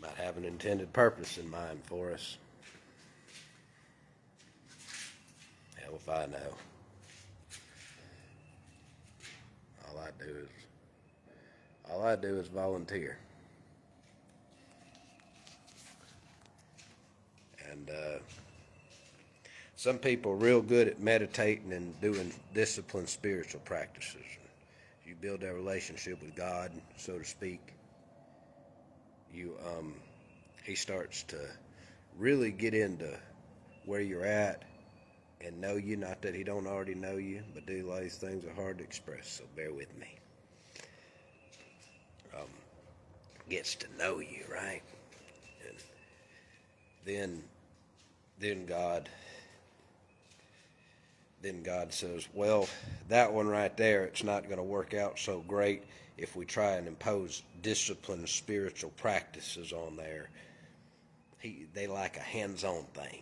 Might have an intended purpose in mind for us. Hell if I know. All I do is volunteer. And some people are real good at meditating and doing disciplined spiritual practices. You build that relationship with God, so to speak. He starts to really get into where you're at and know you. Not that he don't already know you, but these things are hard to express, so bear with me. Gets to know you, right? And then God says, well, that one right there, it's not going to work out so great if we try and impose disciplined spiritual practices on there. They like a hands-on thing.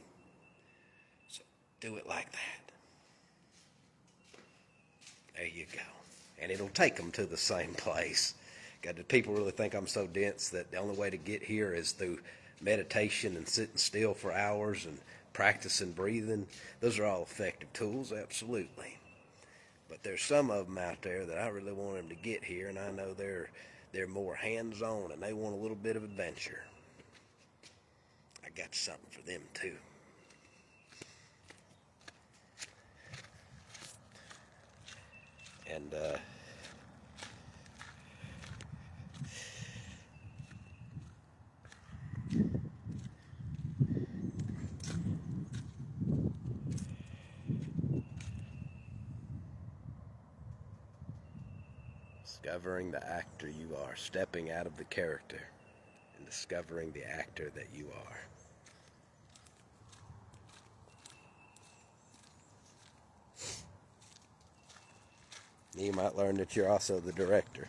So do it like that. There you go. And it'll take them to the same place. God, do people really think I'm so dense that the only way to get here is through meditation and sitting still for hours and practicing breathing? Those are all effective tools, absolutely. But there's some of them out there that I really want them to get here, and I know they're more hands-on and they want a little bit of adventure. I got something for them too. And discovering the actor you are, stepping out of the character and discovering the actor that you are. You might learn that you're also the director.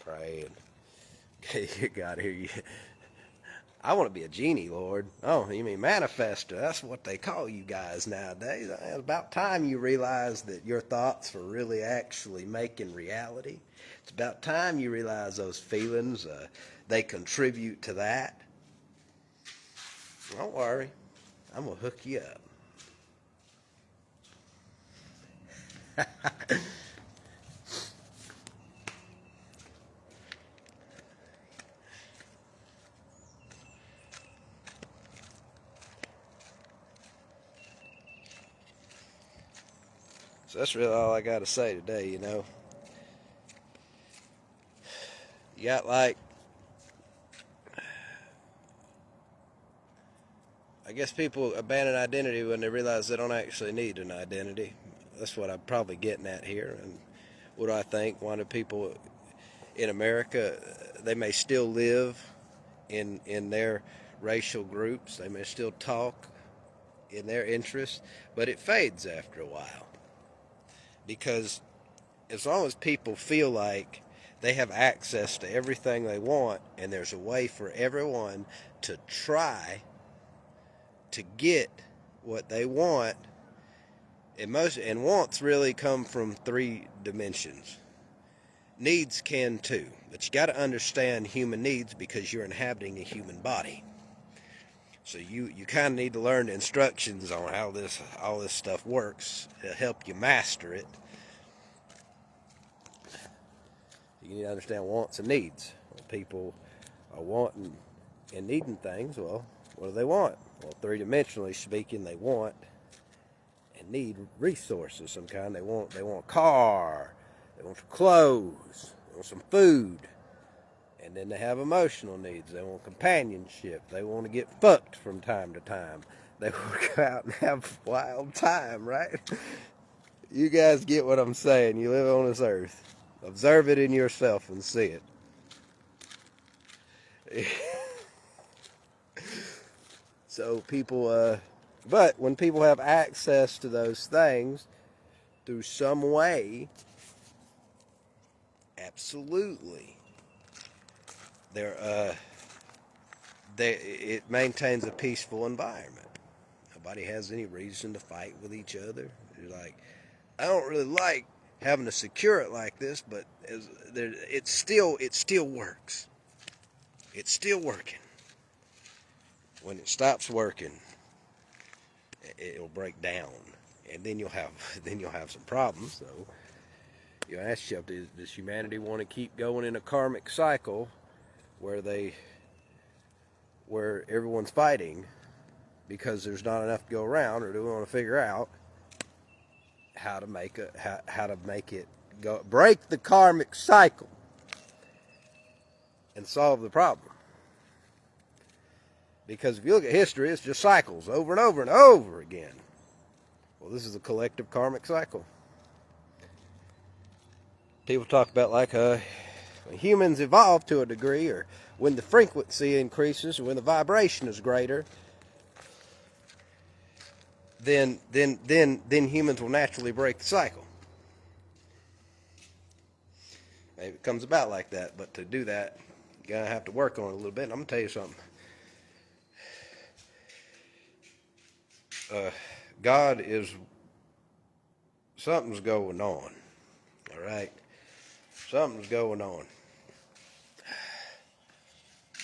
Pray and okay, God, here you. I want to be a genie, Lord. Oh, you mean manifester? That's what they call you guys nowadays. It's about time you realize that your thoughts are really actually making reality. It's about time you realize those feelings, they contribute to that. Don't worry. I'm going to hook you up. So that's really all I got to say today, you know. You got like, I guess people abandon identity when they realize they don't actually need an identity. That's what I'm probably getting at here. And what do I think? Why do people in America, they may still live in their racial groups, they may still talk in their interests, but it fades after a while. Because as long as people feel like they have access to everything they want and there's a way for everyone to try to get what they want, and wants really come from three dimensions. Needs can too, but you got to understand human needs because you're inhabiting a human body. So you kind of need to learn the instructions on how all this stuff works to help you master it. You need to understand wants and needs. When people are wanting and needing things, well, what do they want? Well, three-dimensionally speaking, they want and need resources of some kind. They want a car, they want some clothes, they want some food. And then they have emotional needs. They want companionship. They want to get fucked from time to time. They want to go out and have a wild time, right? You guys get what I'm saying. You live on this earth. Observe it in yourself and see it. So people, but when people have access to those things through some way, absolutely, it maintains a peaceful environment. Nobody has any reason to fight with each other. You're like, I don't really like having to secure it like this, but it still works. It's still working. When it stops working, it'll break down, and then you'll have some problems. So you ask yourself, does humanity want to keep going in a karmic cycle where everyone's fighting because there's not enough to go around, or do we want to figure out how to make it go, break the karmic cycle and solve the problem? Because if you look at history, it's just cycles over and over and over again. Well, this is a collective karmic cycle. People talk about like when humans evolve to a degree, or when the frequency increases, or when the vibration is greater, then humans will naturally break the cycle. Maybe it comes about like that, but to do that, you're going to have to work on it a little bit. And I'm going to tell you something. Something's going on. All right? Something's going on.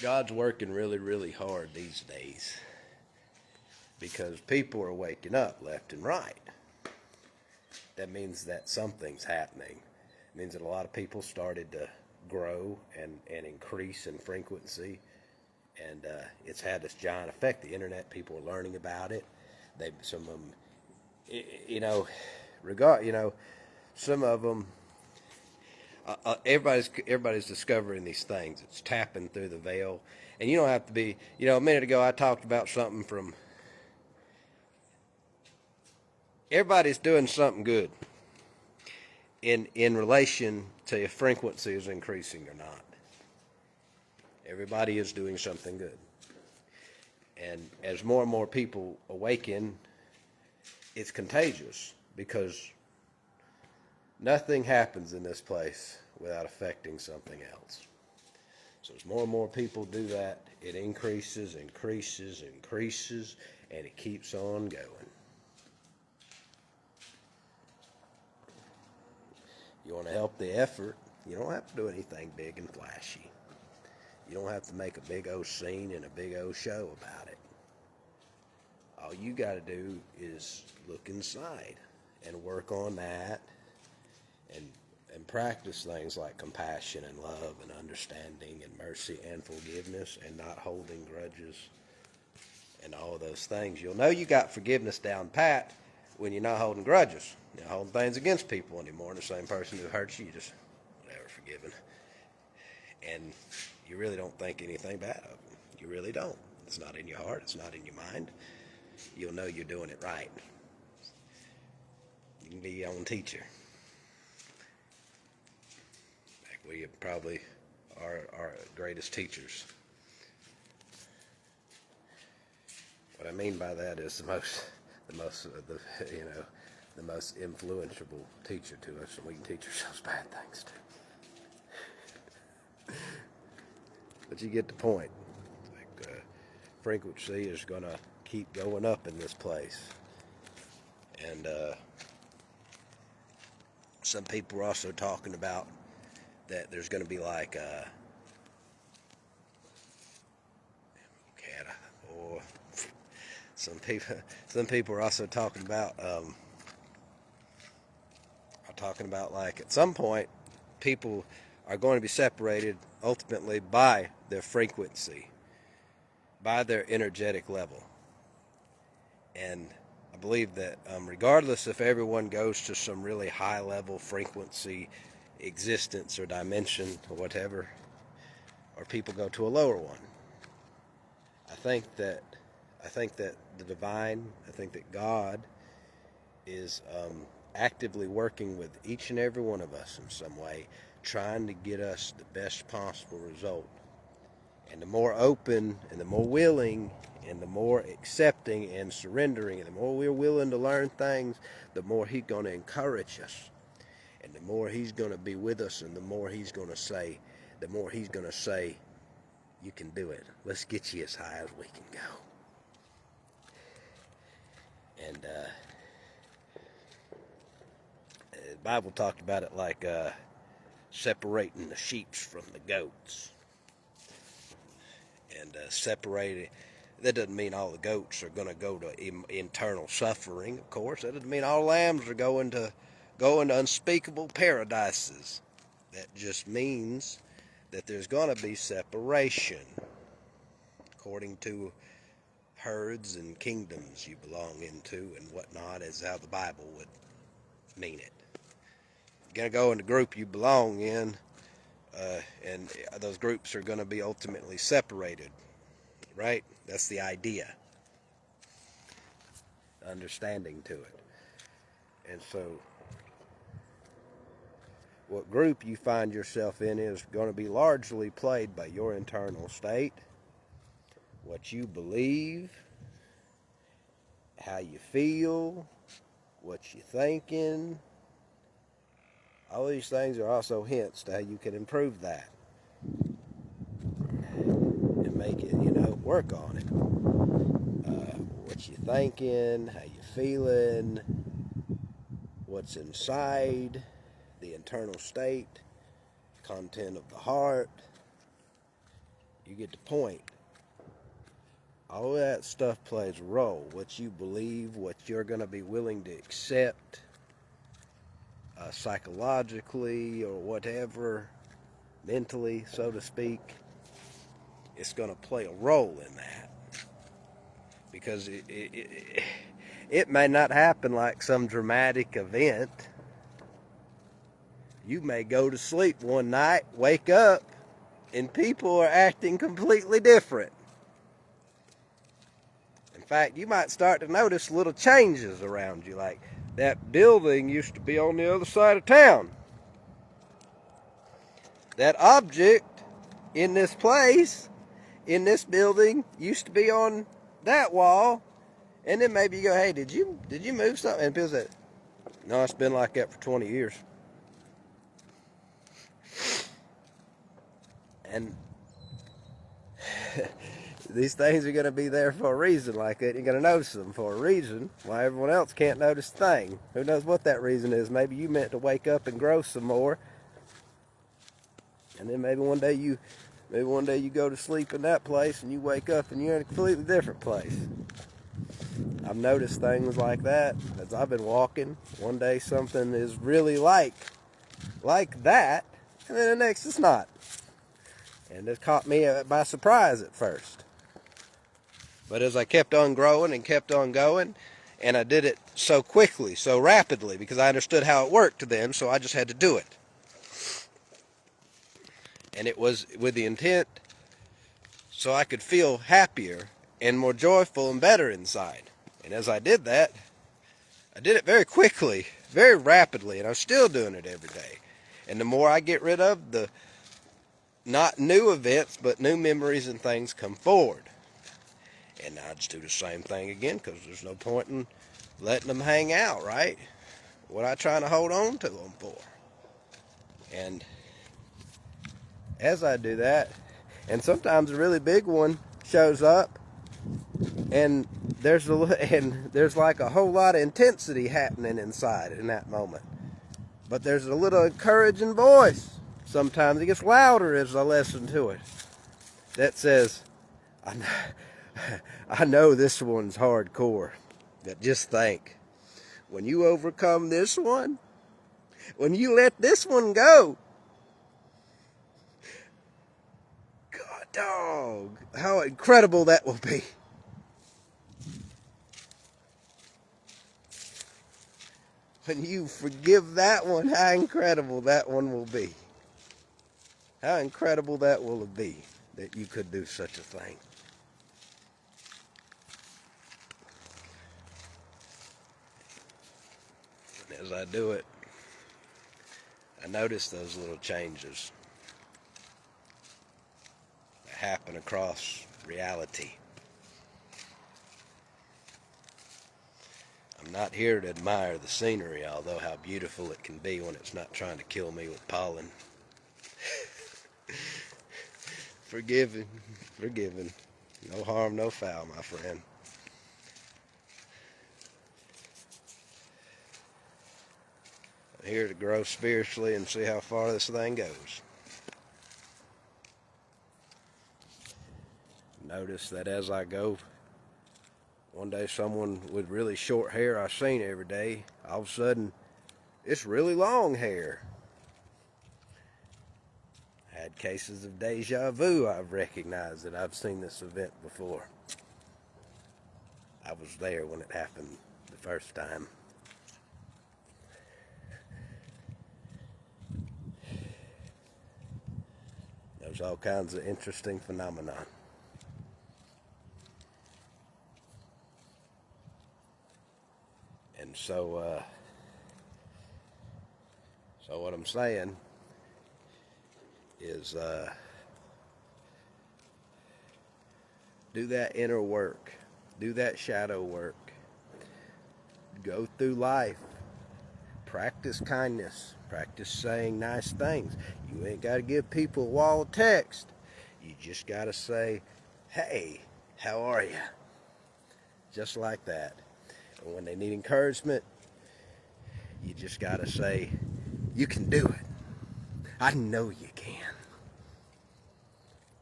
God's working really, really hard these days because people are waking up left and right. That means that something's happening. It means that a lot of people started to grow and increase in frequency, and it's had this giant effect. The internet, people are learning about it. Some of them, some of them. Everybody's discovering these things. It's tapping through the veil, and you don't have to be. A minute ago I talked about something from. Everybody's doing something good in relation to if frequency is increasing or not. Everybody is doing something good. And as more and more people awaken, it's contagious because nothing happens in this place without affecting something else. So as more and more people do that, it increases, and it keeps on going. You want to help the effort, you don't have to do anything big and flashy. You don't have to make a big old scene and a big old show about it. All you got to do is look inside and work on that and practice things like compassion and love and understanding and mercy and forgiveness and not holding grudges and all of those things. You'll know you got forgiveness down pat when you're not holding grudges. You're not holding things against people anymore. And the same person who hurts you, you just, whatever, forgiven. and you really don't think anything bad of them. You really don't. It's not in your heart. It's not in your mind. You'll know you're doing it right. You can be your own teacher. We probably are our greatest teachers. What I mean by that is the most influential teacher to us, and we can teach ourselves bad things too. But you get the point. Frequency is going to keep going up in this place, and some people are also talking about that there's going to be like some people are also talking about like at some point people are going to be separated ultimately by their frequency, by their energetic level. And I believe that regardless if everyone goes to some really high level frequency existence or dimension or whatever, or people go to a lower one, I think that the divine, I think that God is actively working with each and every one of us in some way, trying to get us the best possible result. And the more open and the more willing and the more accepting and surrendering and the more we're willing to learn things, the more He's going to encourage us. And the more He's going to be with us, and the more He's going to say, you can do it. Let's get you as high as we can go. And the Bible talked about it like separating the sheep from the goats. And separating, that doesn't mean all the goats are going to go to internal suffering, of course. That doesn't mean all lambs are going to unspeakable paradises. That just means that there's going to be separation according to herds and kingdoms you belong into and whatnot, is how the Bible would mean it. You're going to go in the group you belong in, and those groups are going to be ultimately separated, right? That's the idea, understanding to it. And so what group you find yourself in is going to be largely played by your internal state, what you believe, how you feel, what you're thinking. All these things are also hints to how you can improve that and make it, work on it. What you're thinking, how you're feeling, what's inside, the internal state, content of the heart. You get the point. All of that stuff plays a role. What you believe, what you're going to be willing to accept psychologically or whatever, mentally, so to speak, it's going to play a role in that. Because it may not happen like some dramatic event. You may go to sleep one night, wake up, and people are acting completely different. In fact, you might start to notice little changes around you, like that building used to be on the other side of town. That object in this place, in this building, used to be on that wall. And then maybe you go, hey, did you move something? And people say, no, it's been like that for 20 years. And these things are going to be there for a reason like that. You're going to notice them for a reason. Why everyone else can't notice a thing. Who knows what that reason is? Maybe you meant to wake up and grow some more. And then maybe one day you go to sleep in that place and you wake up and you're in a completely different place. I've noticed things like that as I've been walking. One day something is really like that, and then the next it's not. And it caught me by surprise at first. But as I kept on growing and kept on going, and I did it so quickly, so rapidly, because I understood how it worked then, so I just had to do it. And it was with the intent so I could feel happier and more joyful and better inside. And as I did that, I did it very quickly, very rapidly, and I'm still doing it every day. And the more I get rid of, the not new events, but new memories and things come forward. And now I just do the same thing again, because there's no point in letting them hang out, right? What am I trying to hold on to them for? And as I do that, and sometimes a really big one shows up, and there's like a whole lot of intensity happening inside in that moment. But there's a little encouraging voice. Sometimes it gets louder as I listen to it. That says, I know this one's hardcore. But just think, when you overcome this one, when you let this one go, God dog, how incredible that will be. When you forgive that one, how incredible that one will be. How incredible that will be that you could do such a thing. And as I do it, I notice those little changes that happen across reality. I'm not here to admire the scenery, although how beautiful it can be when it's not trying to kill me with pollen. Forgiven. No harm, no foul, my friend. I'm here to grow spiritually and see how far this thing goes. Notice that as I go, one day someone with really short hair I seen every day, all of a sudden, it's really long hair. I had cases of deja vu. I've recognized that I've seen this event before. I was there when it happened the first time. There's all kinds of interesting phenomena. And so what I'm saying is do that inner work. Do that shadow work. Go through life. Practice kindness. Practice saying nice things. You ain't got to give people a wall of text. You just got to say, hey, how are you? Just like that. And when they need encouragement, you just got to say, you can do it. I know you can.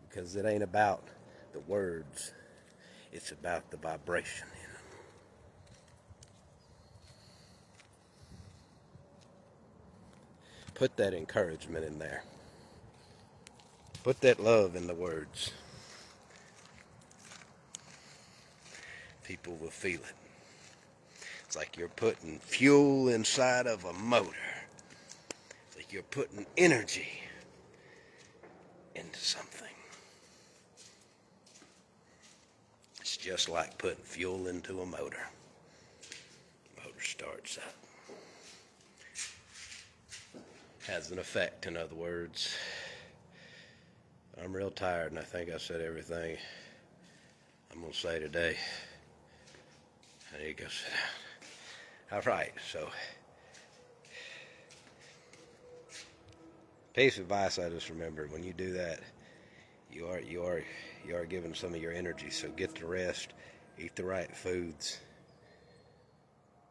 Because it ain't about the words. It's about the vibration in them. Put that encouragement in there. Put that love in the words. People will feel it. It's like you're putting fuel inside of a motor. It's like you're putting energy into something. It's just like putting fuel into a motor. The motor starts up. Has an effect, in other words. I'm real tired, and I think I said everything I'm going to say today. I need to go sit down. All right, so piece of advice I just remembered: when you do that, you are giving some of your energy. So get the rest, eat the right foods.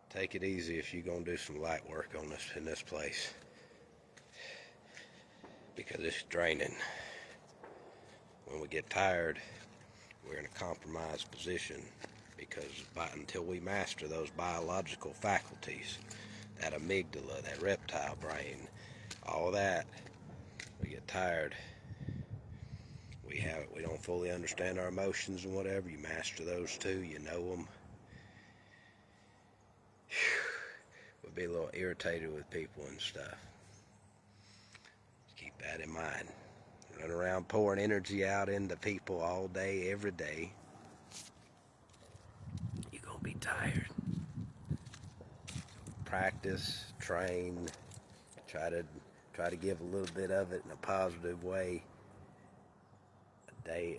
Take it easy if you're gonna do some light work on this in this place, because it's draining. When we get tired, we're in a compromised position, because until we master those biological faculties, that amygdala, that reptile brain, all that, we get tired. We don't fully understand our emotions and whatever. You master those too, you know them. We'll be a little irritated with people and stuff. Keep that in mind. Run around pouring energy out into people all day, every day. You're going to be tired. Practice, train, try to give a little bit of it in a positive way a day,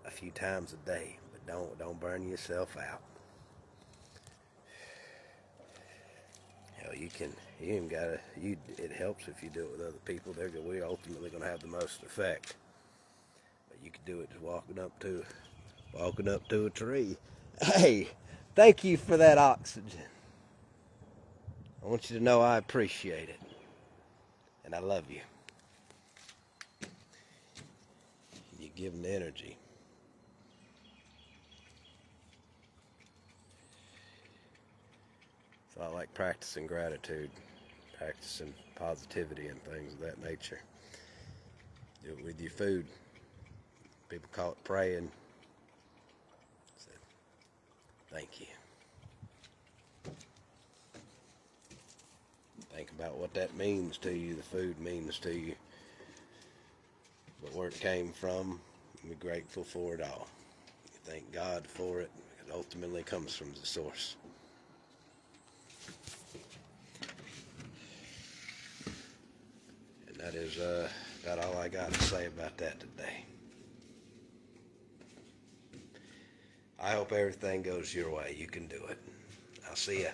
a few times a day, but don't burn yourself out. Hell, it helps if you do it with other people. We're ultimately going to have the most effect. But you can do it just walking up to a tree. Hey, thank you for that oxygen. I want you to know I appreciate it. And I love you. You give them the energy. So I like practicing gratitude, practicing positivity and things of that nature. Do it with your food. People call it praying. So, thank you. Think about what that means to you, the food means to you, but where it came from, be grateful for it all. Thank God for it, because it ultimately comes from the source. And that is about all I got to say about that today. I hope everything goes your way. You can do it. I'll see ya.